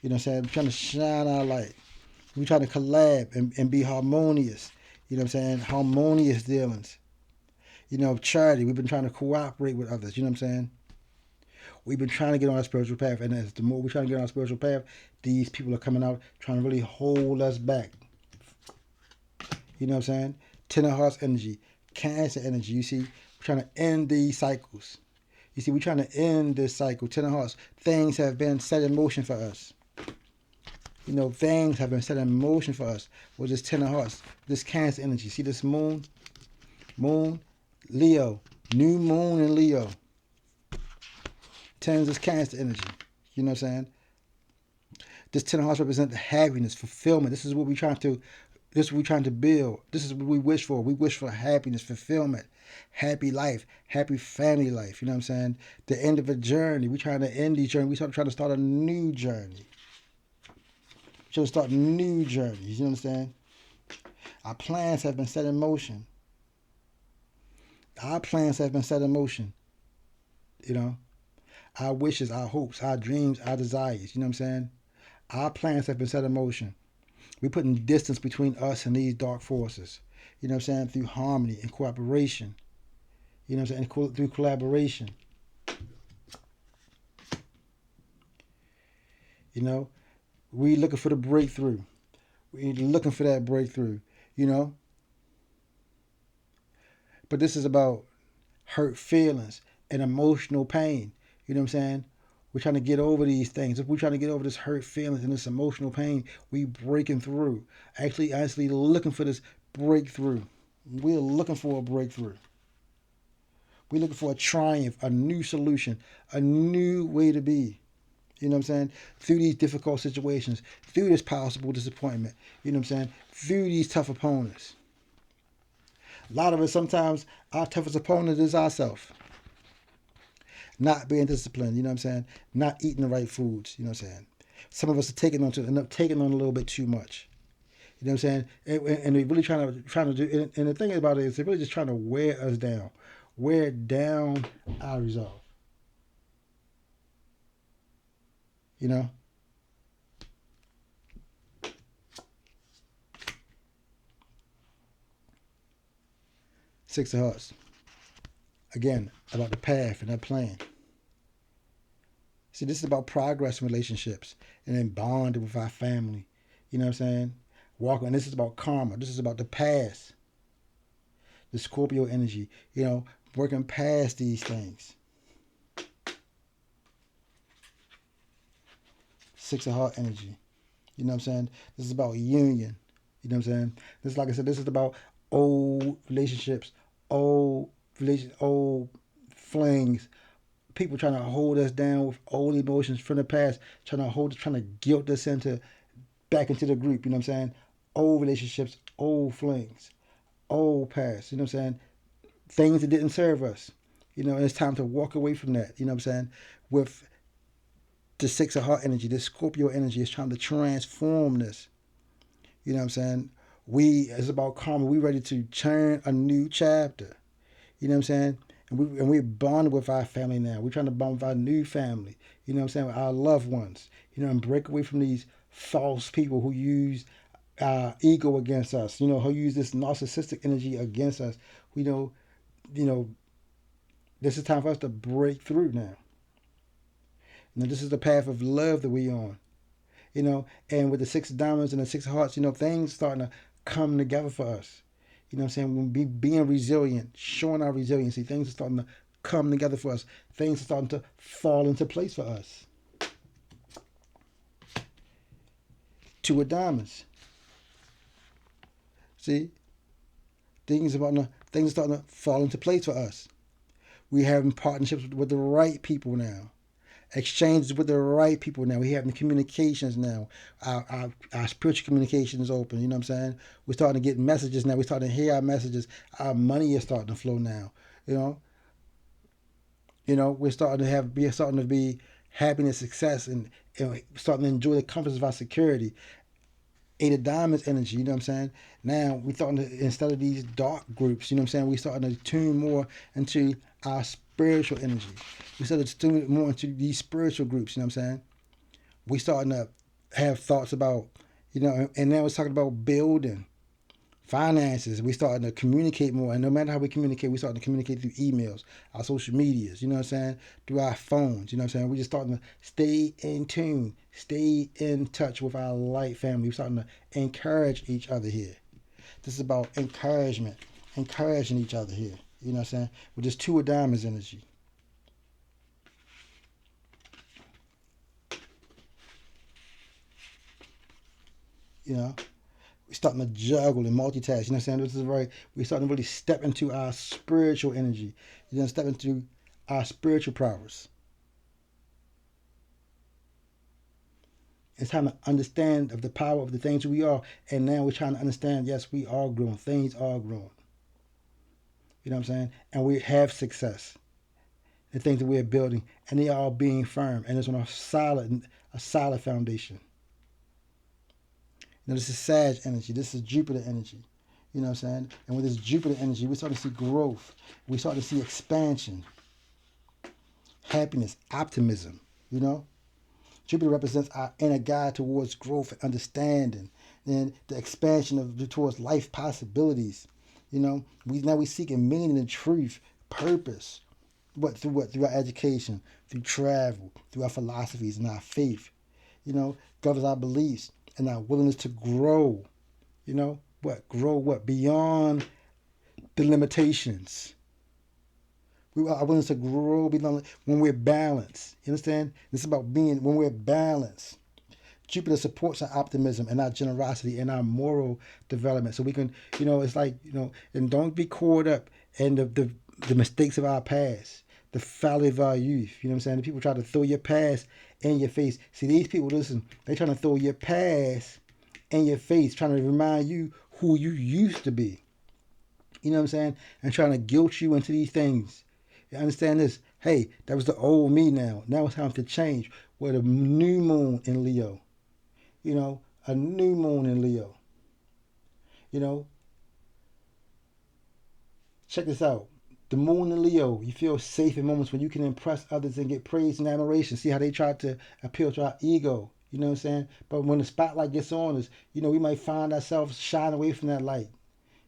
You know what I'm saying? We're trying to shine our light. We're trying to collab and be harmonious. You know what I'm saying? Harmonious dealings. You know, charity. We've been trying to cooperate with others. You know what I'm saying? We've been trying to get on our spiritual path, and as the more we're trying to get on our spiritual path, these people are coming out trying to really hold us back. You know what I'm saying? Ten of Hearts energy, Cancer energy. You see, we're trying to end these cycles. You see, we're trying to end this cycle. Ten of Hearts. Things have been set in motion for us. You know, things have been set in motion for us with this Ten of Hearts, this Cancer energy. See this moon? Moon, Leo, new moon in Leo. Tens is Cancer energy. You know what I'm saying? This Ten of Hearts represents happiness, fulfillment. This is what we're trying to build. This is what we wish for. We wish for happiness, fulfillment, happy life, happy family life. You know what I'm saying? The end of a journey. We're trying to end these journeys. We're trying to start a new journey. We're trying to start new journeys. You understand? Our plans have been set in motion. Our plans have been set in motion. You know? Our wishes, our hopes, our dreams, our desires. You know what I'm saying? Our plans have been set in motion. We're putting distance between us and these dark forces. You know what I'm saying? Through harmony and cooperation. You know what I'm saying? Through collaboration. You know? We're looking for the breakthrough. We're looking for that breakthrough. You know? But this is about hurt feelings and emotional pain. You know what I'm saying? We're trying to get over these things. If we're trying to get over this hurt feelings and this emotional pain, we breaking through. Actually looking for this breakthrough. We're looking for a breakthrough. We're looking for a triumph, a new solution, a new way to be. You know what I'm saying? Through these difficult situations, through this possible disappointment. You know what I'm saying? Through these tough opponents. A lot of us, sometimes our toughest opponent is ourselves. Not being disciplined, you know what I'm saying? Not eating the right foods, you know what I'm saying? Some of us are end up taking on a little bit too much. You know what I'm saying? And they're really trying to do, and the thing about it is they're really just trying to wear us down. Wear down our resolve. You know? Six of Hearts. Again, about the path and that plan. See, this is about progress in relationships and then bonding with our family. You know what I'm saying? Walking. And this is about karma. This is about the past. The Scorpio energy. You know, working past these things. Six of Heart energy. You know what I'm saying? This is about union. You know what I'm saying? This, like I said, this is about old relationships, old flings, people trying to hold us down with old emotions from the past, trying to guilt us back into the group. You know what I'm saying? Old relationships, old flings, old past. You know what I'm saying? Things that didn't serve us. You know, and it's time to walk away from that. You know what I'm saying? With the Six of Heart energy, this Scorpio energy is trying to transform this. You know what I'm saying? It's about karma. We ready to turn a new chapter. You know what I'm saying? And we're bonded with our family now. We're trying to bond with our new family. You know what I'm saying? With our loved ones. You know, and break away from these false people who use ego against us. You know, who use this narcissistic energy against us. You know, this is time for us to break through now. Now, this is the path of love that we're on. You know, and with the Six of Diamonds and the Six of Hearts, you know, things starting to come together for us. You know what I'm saying? We're being resilient, showing our resiliency. Things are starting to come together for us. Things are starting to fall into place for us. Two of Diamonds. See, things are starting to fall into place for us. We're having partnerships with the right people now, exchanges with the right people now. We're having communications now. Our spiritual communication is open. You know what I'm saying? We're starting to get messages now. We're starting to hear our messages. Our money is starting to flow now. You know, we're starting to be happiness, success, and starting to enjoy the comforts of our security. Eight of Diamonds energy, you know what I'm saying? Now we starting to, instead of these dark groups, you know what I'm saying, we starting to tune more into our spiritual energy. We started to tune more into these spiritual groups, you know what I'm saying? We starting to have thoughts about, and now it's talking about building, finances. We starting to communicate more, and no matter how we communicate, we starting to communicate through emails, our social medias, you know what I'm saying, through our phones, you know what I'm saying. We just starting to stay in tune, stay in touch with our light family. We're starting to encourage each other here. This is about encouragement, encouraging each other here. You know what I'm saying? With this Two of Diamonds energy. You know, we're starting to juggle and multitask. You know what I'm saying? We're starting to really step into our spiritual energy. You know, step into our spiritual powers. It's time to understand of the power of the things we are. And now we're trying to understand, yes, we are growing. Things are growing. You know what I'm saying? And we have success. The things that we're building. And they are all being firm. And it's on a solid foundation. Now this is Sag energy. This is Jupiter energy. You know what I'm saying? And with this Jupiter energy, we're starting to see growth. We're starting to see expansion, happiness, optimism. You know? Jupiter represents our inner guide towards growth and understanding, and the expansion of towards life possibilities. You know, we seeking meaning and truth, purpose. What? Through our education, through travel, through our philosophies and our faith. You know, governs our beliefs and our willingness to grow. You know, grow beyond the limitations. We are willing to grow beyond when we're balanced. You understand? It's about being when we're balanced. Jupiter supports our optimism and our generosity and our moral development. So we can, it's like, and don't be caught up in the mistakes of our past, the folly of our youth. You know what I'm saying? The people try to throw your past in your face. See, these people, listen, they trying to throw your past in your face, trying to remind you who you used to be. You know what I'm saying? And trying to guilt you into these things. You understand this? Hey, that was the old me now. Now it's time to change. With a new moon in Leo. A new moon in Leo. You know, check this out. The moon in Leo, you feel safe in moments when you can impress others and get praise and admiration. See how they try to appeal to our ego. You know what I'm saying? But when the spotlight gets on us, we might find ourselves shying away from that light.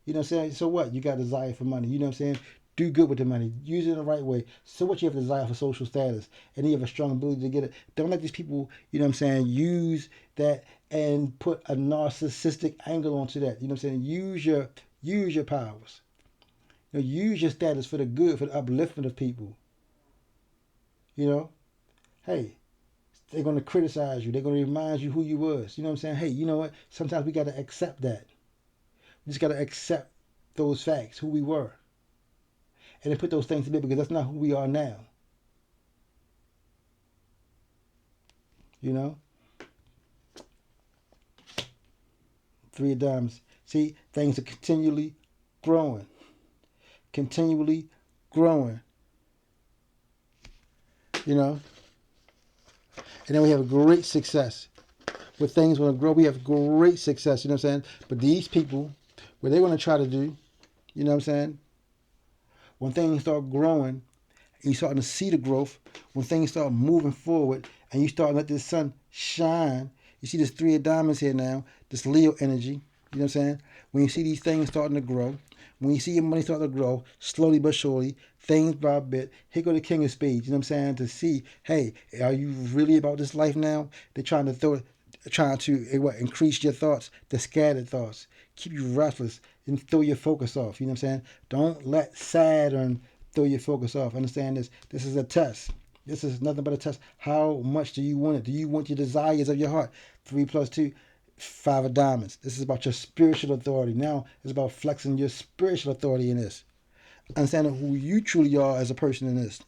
You know what I'm saying? So what? You got a desire for money. You know what I'm saying? Do good with the money. Use it in the right way. So what? You have a desire for social status. And you have a strong ability to get it. Don't let these people, you know what I'm saying, use that and put a narcissistic angle onto that. You know what I'm saying? Use your powers. Use your status for the good, for the upliftment of people. You know? Hey, they're going to criticize you. They're going to remind you who you was. You know what I'm saying? Hey, you know what? Sometimes we got to accept that. We just got to accept those facts, who we were. And then put those things together because that's not who we are now. You know? Three of Diamonds. See, things are continually growing. Continually growing. You know? And then we have great success. When things want to grow, we have great success. You know what I'm saying? But these people, what they want to try to do, you know what I'm saying? When things start growing, and you're starting to see the growth, when things start moving forward, and you start to let this sun shine, you see this Three of Diamonds here now, this Leo energy, you know what I'm saying? When you see these things starting to grow, when you see your money starting to grow, slowly but surely, things by bit, here go the King of Spades, you know what I'm saying? To see, hey, are you really about this life now? They're trying to increase your thoughts, the scattered thoughts, keep you restless, and throw your focus off. You know what I'm saying? Don't let Saturn throw your focus off. Understand this. This is a test. This is nothing but a test. How much do you want it? Do you want your desires of your heart? 3 plus 2. Five of Diamonds. This is about your spiritual authority. Now it's about flexing your spiritual authority in this. Understanding who you truly are as a person in this.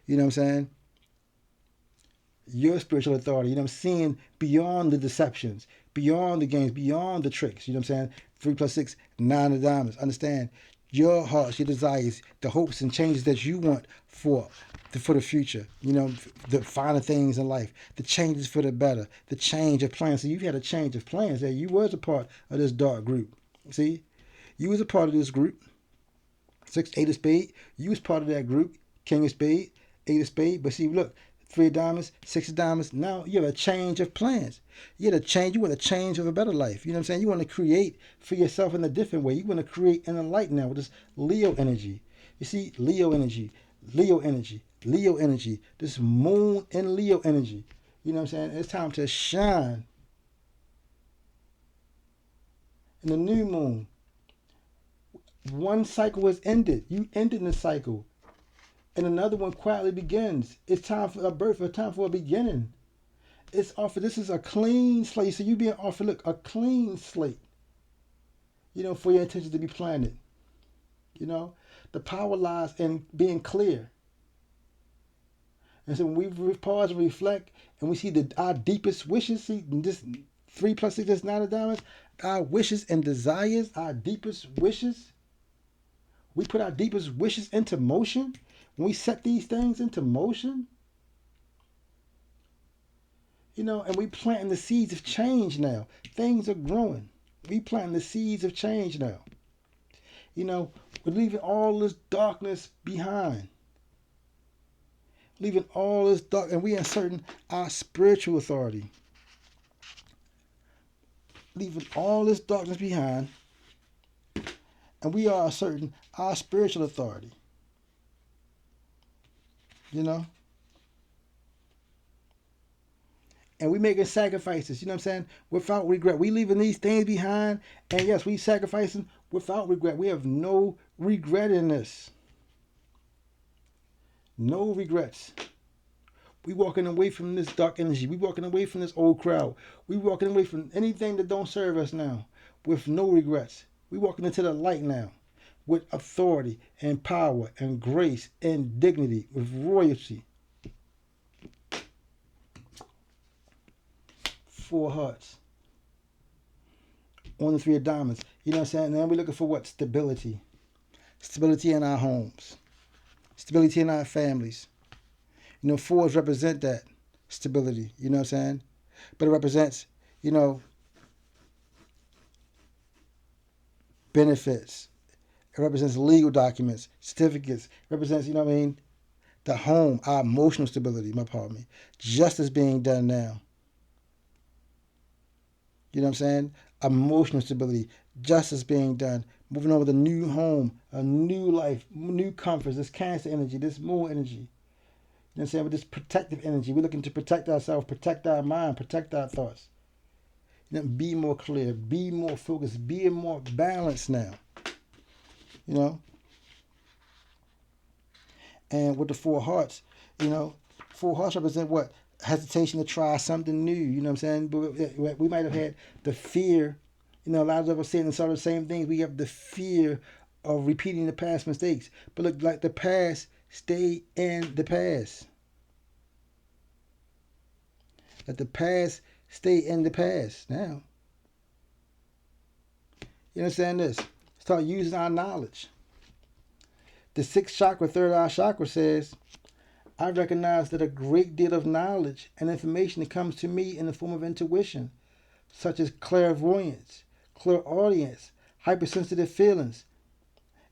You know what I'm saying? Your spiritual authority. You know what I'm seeing beyond the deceptions, beyond the games, beyond the tricks. You know what I'm saying? 3 plus 6, 9 of Diamonds. Understand your hearts, your desires, the hopes and changes that you want for the future. You know, the finer things in life, the changes for the better, the change of plans. So you had a change of plans there. You was a part of this dark group. See, you was a part of this group. 6, 8 of spade. You was part of that group. King of spade, 8 of spade. But see, look, 3 of diamonds, 6 of diamonds. Now you have a change of plans. You have a change. You want a change of a better life. You know what I'm saying? You want to create for yourself in a different way. You want to create in the light now with this Leo energy. You see, Leo energy, Leo energy, Leo energy. This moon and Leo energy. You know what I'm saying? It's time to shine in the new moon. One cycle is ended. You ended the cycle. And another one quietly begins. It's time for a birth, a time for a beginning. It's offered. This is a clean slate. So you being offered, look, a clean slate. You know, for your intentions to be planted. You know, the power lies in being clear. And so when we pause and reflect, and we see our deepest wishes, see this 3 plus 6 is 9 of diamonds. Our wishes and desires, our deepest wishes. We put our deepest wishes into motion. When we set these things into motion, you know, and we planting the seeds of change now. Things are growing. We planting the seeds of change now. You know, we're leaving all this darkness behind. Leaving all this dark, and we inserting our spiritual authority. Leaving all this darkness behind, and we are asserting our spiritual authority. You know? And we making sacrifices, you know what I'm saying? Without regret. We leaving these things behind, and yes, we sacrificing without regret. We have no regret in this. No regrets. We walking away from this dark energy. We walking away from this old crowd. We walking away from anything that don't serve us now with no regrets. We walking into the light now with authority and power and grace and dignity, with royalty. 4 hearts on the 3 of diamonds. You know what I'm saying? Now we're looking for what? Stability. Stability in our homes. Stability in our families. You know, 4s represent that stability. You know what I'm saying? But it represents, you know, benefits. It represents legal documents, certificates. It represents, you know what I mean, the home, our emotional stability, my pardon me. Justice being done now. You know what I'm saying? Emotional stability, justice being done. Moving on with a new home, a new life, new comforts, this Cancer energy, this Moon energy. You know what I'm saying? With this protective energy. We're looking to protect ourselves, protect our mind, protect our thoughts. You know, be more clear, be more focused, be more balanced now. You know? And with the 4 hearts, you know, 4 hearts represent what? Hesitation to try something new. You know what I'm saying? But we might have had the fear. You know, a lot of us saying sort of the same things. We have the fear of repeating the past mistakes. But look, like the past, stay in the past. Let the past stay in the past now. You understand this? Start using our knowledge. The 6th chakra, 3rd eye chakra says, I recognize that a great deal of knowledge and information that comes to me in the form of intuition, such as clairvoyance, clairaudience, hypersensitive feelings.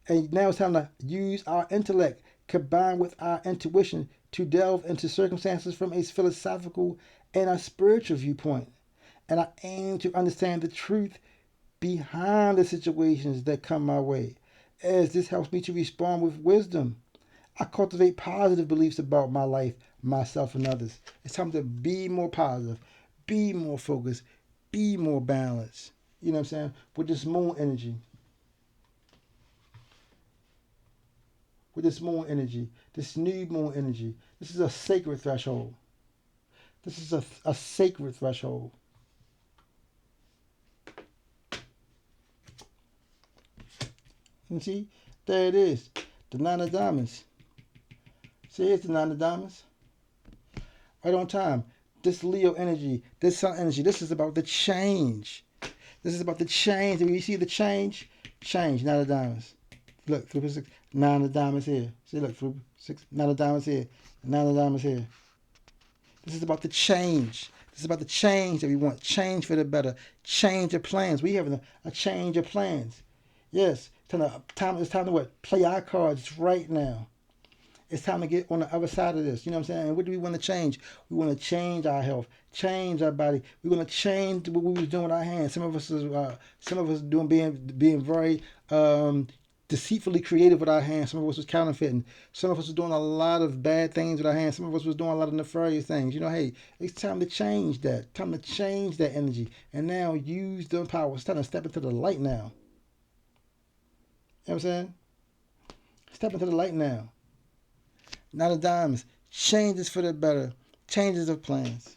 And now it's time to use our intellect combined with our intuition to delve into circumstances from a philosophical and a spiritual viewpoint. And I aim to understand the truth behind the situations that come my way, as this helps me to respond with wisdom. I cultivate positive beliefs about my life, myself, and others. It's time to be more positive, be more focused, be more balanced. You know what I'm saying? With this Moon energy. With this Moon energy, this new Moon energy. This is a sacred threshold. This is a sacred threshold. And see, there it is. The nine of diamonds. See, here's the nine of diamonds. Right on time. This Leo energy, this sun energy, this is about the change. This is about the change. Do you see the change? Change, nine of diamonds. Look, through six, nine of diamonds here. See, look, through six, nine of diamonds here, nine of diamonds here. This is about the change. This is about the change that we want. Change for the better. Change of plans. We have a change of plans. Yes, it's time to what? Play our cards right now. It's time to get on the other side of this. You know what I'm saying? And what do we want to change? We want to change our health, change our body. We want to change what we was doing with our hands. Some of us doing being very deceitfully creative with our hands. Some of us was counterfeiting. Some of us was doing a lot of bad things with our hands. Some of us was doing a lot of nefarious things. You know, hey, it's time to change that. Time to change that energy. And now use the power. It's time to step into the light now. You know what I'm saying? Step into the light now. Nine of diamonds. Changes for the better. Changes of plans.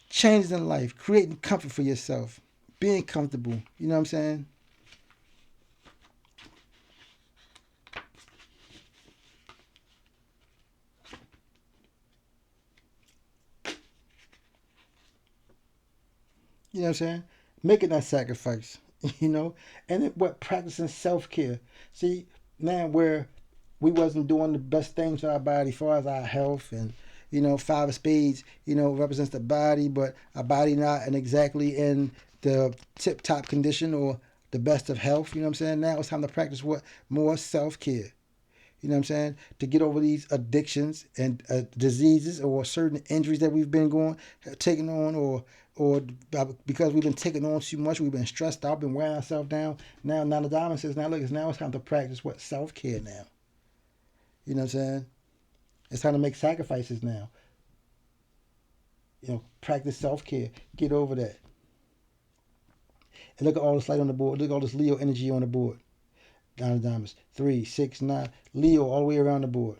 Changes in life. Creating comfort for yourself. Being comfortable. You know what I'm saying? You know what I'm saying? Making that sacrifice. You know? And then what? Practicing self-care. See, now where we wasn't doing the best things for our body as far as our health and five of spades, represents the body, but our body not and exactly in the tip top condition or the best of health. You know what I'm saying? Now it's time to practice what? More self-care. You know what I'm saying? To get over these addictions and diseases or certain injuries that we've been taking on, or because we've been taking on too much, we've been stressed out, been wearing ourselves down. Now the diamond says, now look, now it's time to practice what? Self-care now. You know what I'm saying? It's time to make sacrifices now. Practice self-care. Get over that. And look at all this light on the board. Look at all this Leo energy on the board. Nine of diamonds. 3, 6, 9. Leo all the way around the board.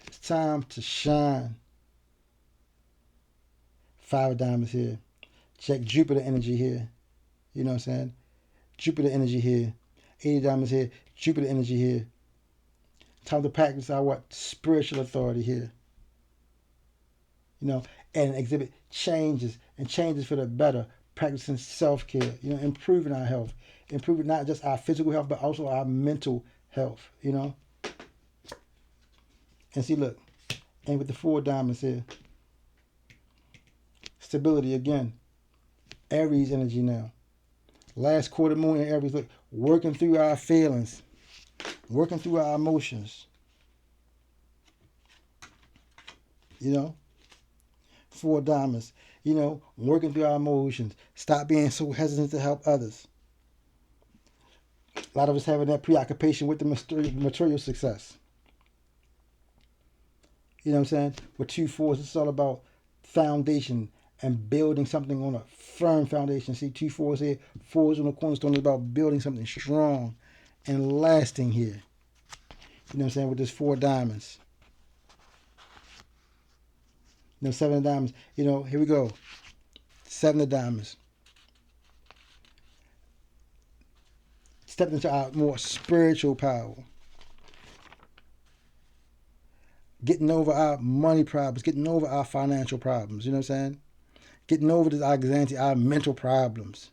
It's time to shine. 5 of diamonds here. Check Jupiter energy here. You know what I'm saying? Jupiter energy here. 8 of diamonds here. Jupiter energy here. Time to practice our what? Spiritual authority here. And exhibit changes and changes for the better. Practicing self-care, improving our health. Improving not just our physical health, but also our mental health, And see, look, and with the 4 diamonds here. Stability again. Aries energy now. Last quarter moon in Aries, look, working through our feelings. Working through our emotions. 4 diamonds. Working through our emotions. Stop being so hesitant to help others. A lot of us having that preoccupation with the material success. You know what I'm saying? With 2 4s, it's all about foundation and building something on a firm foundation. See, 2 4s here. 4s on the cornerstone is about building something strong and lasting here. You know what I'm saying? With this 4 diamonds. 7 of diamonds. Here we go. 7 of diamonds. Step into our more spiritual power. Getting over our money problems. Getting over our financial problems. You know what I'm saying? Getting over our mental problems.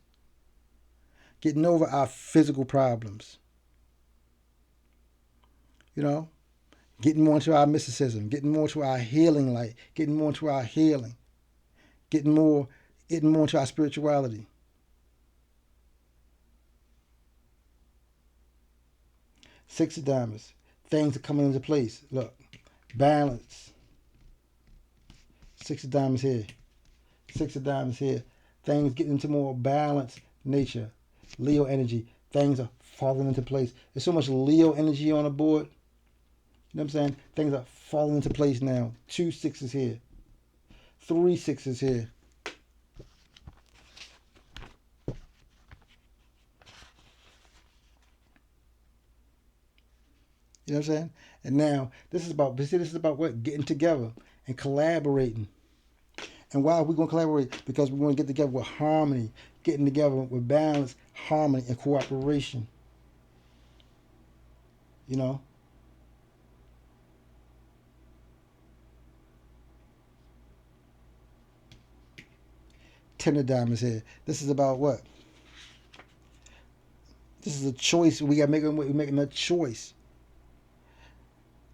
Getting over our physical problems. Getting more into our mysticism, getting more to our healing light, getting more into our healing, getting more into our spirituality. Six of diamonds. Things are coming into place. Look. Balance. 6 of diamonds here. 6 of diamonds here. Things getting into more balanced nature. Leo energy. Things are falling into place. There's so much Leo energy on the board. You know what I'm saying? Things are falling into place now. 2 6s here. 3 6s here. You know what I'm saying? And now this is about what? Getting together and collaborating. And why are we going to collaborate? Because we want to get together with harmony, getting together with balance, harmony, and cooperation. You know, 10 of diamonds here. This is about what? This is a choice. We're making a choice.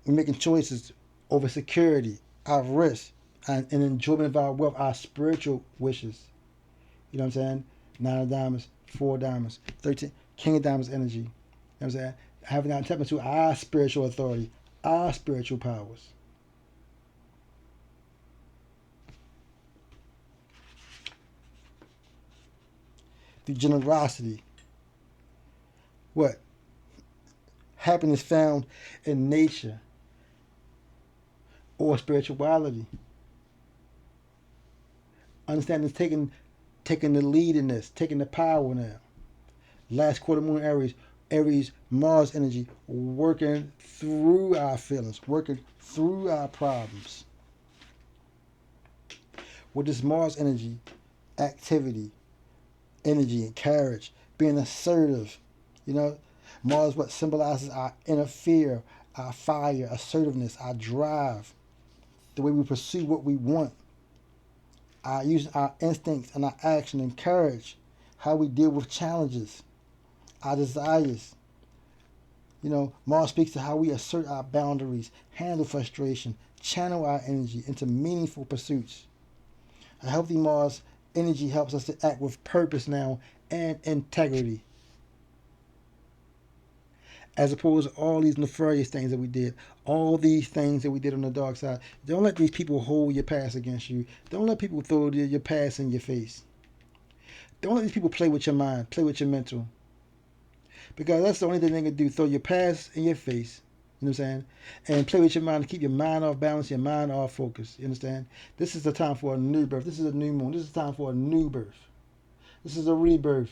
We're making choices over security, our risk, and enjoyment of our wealth, our spiritual wishes. You know what I'm saying? 9 of diamonds, 4 of diamonds, 13. King of diamonds energy. You know what I'm saying? Having that tap into our spiritual authority, our spiritual powers. Through generosity. What? Happiness found in nature or spirituality. Understanding is taking the lead in this, taking the power now. Last quarter moon Aries, Aries Mars energy, working through our feelings, working through our problems. With this Mars energy, activity, energy, and courage, being assertive. You know, Mars what symbolizes our inner fear, our fire, assertiveness, our drive, the way we pursue what we want, our using our instincts and our action and courage, how we deal with challenges, our desires. You know, Mars speaks to how we assert our boundaries, handle frustration, channel our energy into meaningful pursuits. A healthy Mars energy helps us to act with purpose now and integrity, as opposed to all these nefarious things that we did, all these things that we did on the dark side. Don't let these people hold your past against you. Don't let people throw your past in your face. Don't let these people play with your mind, play with your mental. Because that's the only thing they can do, throw your past in your face, you know what I'm saying? And play with your mind to keep your mind off balance, your mind off focus, you understand? This is the time for a new birth. This is a new moon. This is the time for a new birth. This is a rebirth.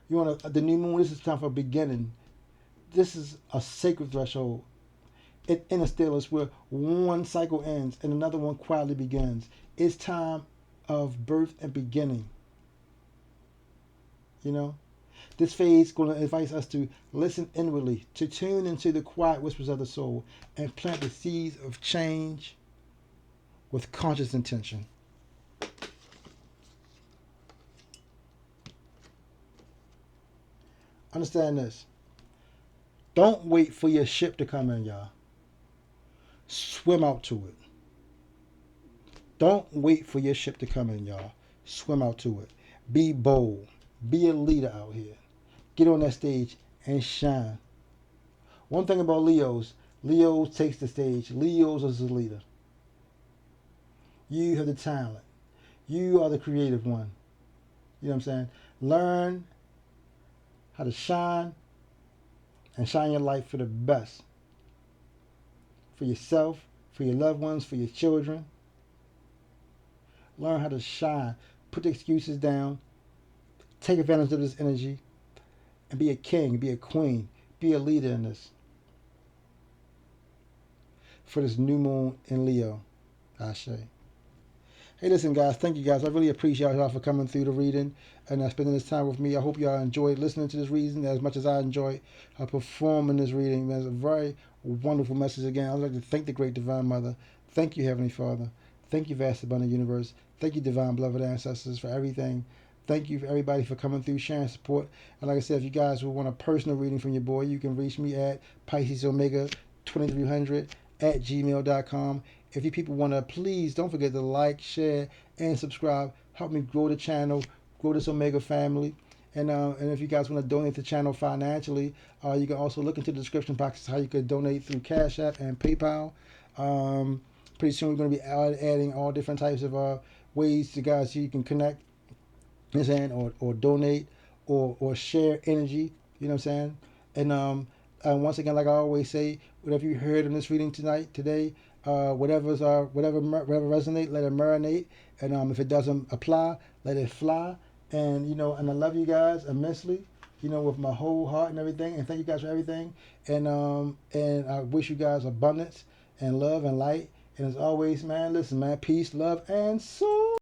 You want the new moon, this is time for a beginning. This is a sacred threshold. It interstellar where one cycle ends and another one quietly begins. It's time of birth and beginning. You know? This phase is going to invite us to listen inwardly, to tune into the quiet whispers of the soul, and plant the seeds of change with conscious intention. Understand this. Don't wait for your ship to come in, y'all. Swim out to it. Don't wait for your ship to come in, y'all. Swim out to it. Be bold. Be a leader out here. Get on that stage and shine. One thing about Leos, Leos takes the stage. Leos is the leader. You have the talent. You are the creative one. You know what I'm saying? Learn how to shine and shine your life for the best. For yourself, for your loved ones, for your children. Learn how to shine. Put the excuses down. Take advantage of this energy. And be a king, be a queen, be a leader in this. For this new moon in Leo, Ashe. Hey, listen, guys. Thank you, guys. I really appreciate y'all for coming through the reading and spending this time with me. I hope y'all enjoyed listening to this reading as much as I enjoyed performing this reading. It's a very wonderful message again. I'd like to thank the great Divine Mother. Thank you, Heavenly Father. Thank you, vast abundant universe. Thank you, divine beloved ancestors, for everything. Thank you for everybody for coming through, sharing support. And like I said, if you guys would want a personal reading from your boy, you can reach me at Pisces Omega 2300 at gmail.com. If you people want to, please don't forget to like, share, and subscribe. Help me grow the channel, grow this Omega family. And if you guys want to donate to the channel financially, you can also look into the description boxes how you could donate through Cash App and PayPal. Pretty soon we're going to be adding all different types of ways to guys so you can connect, you know what I'm saying, or donate or share energy, you know what I'm saying? And once again, like I always say, whatever you heard in this reading today, whatever resonate, let it marinate. And if it doesn't apply, let it fly. And and I love you guys immensely, with my whole heart and everything. And thank you guys for everything. And I wish you guys abundance and love and light. And as always, man, listen, man, peace, love, and soul.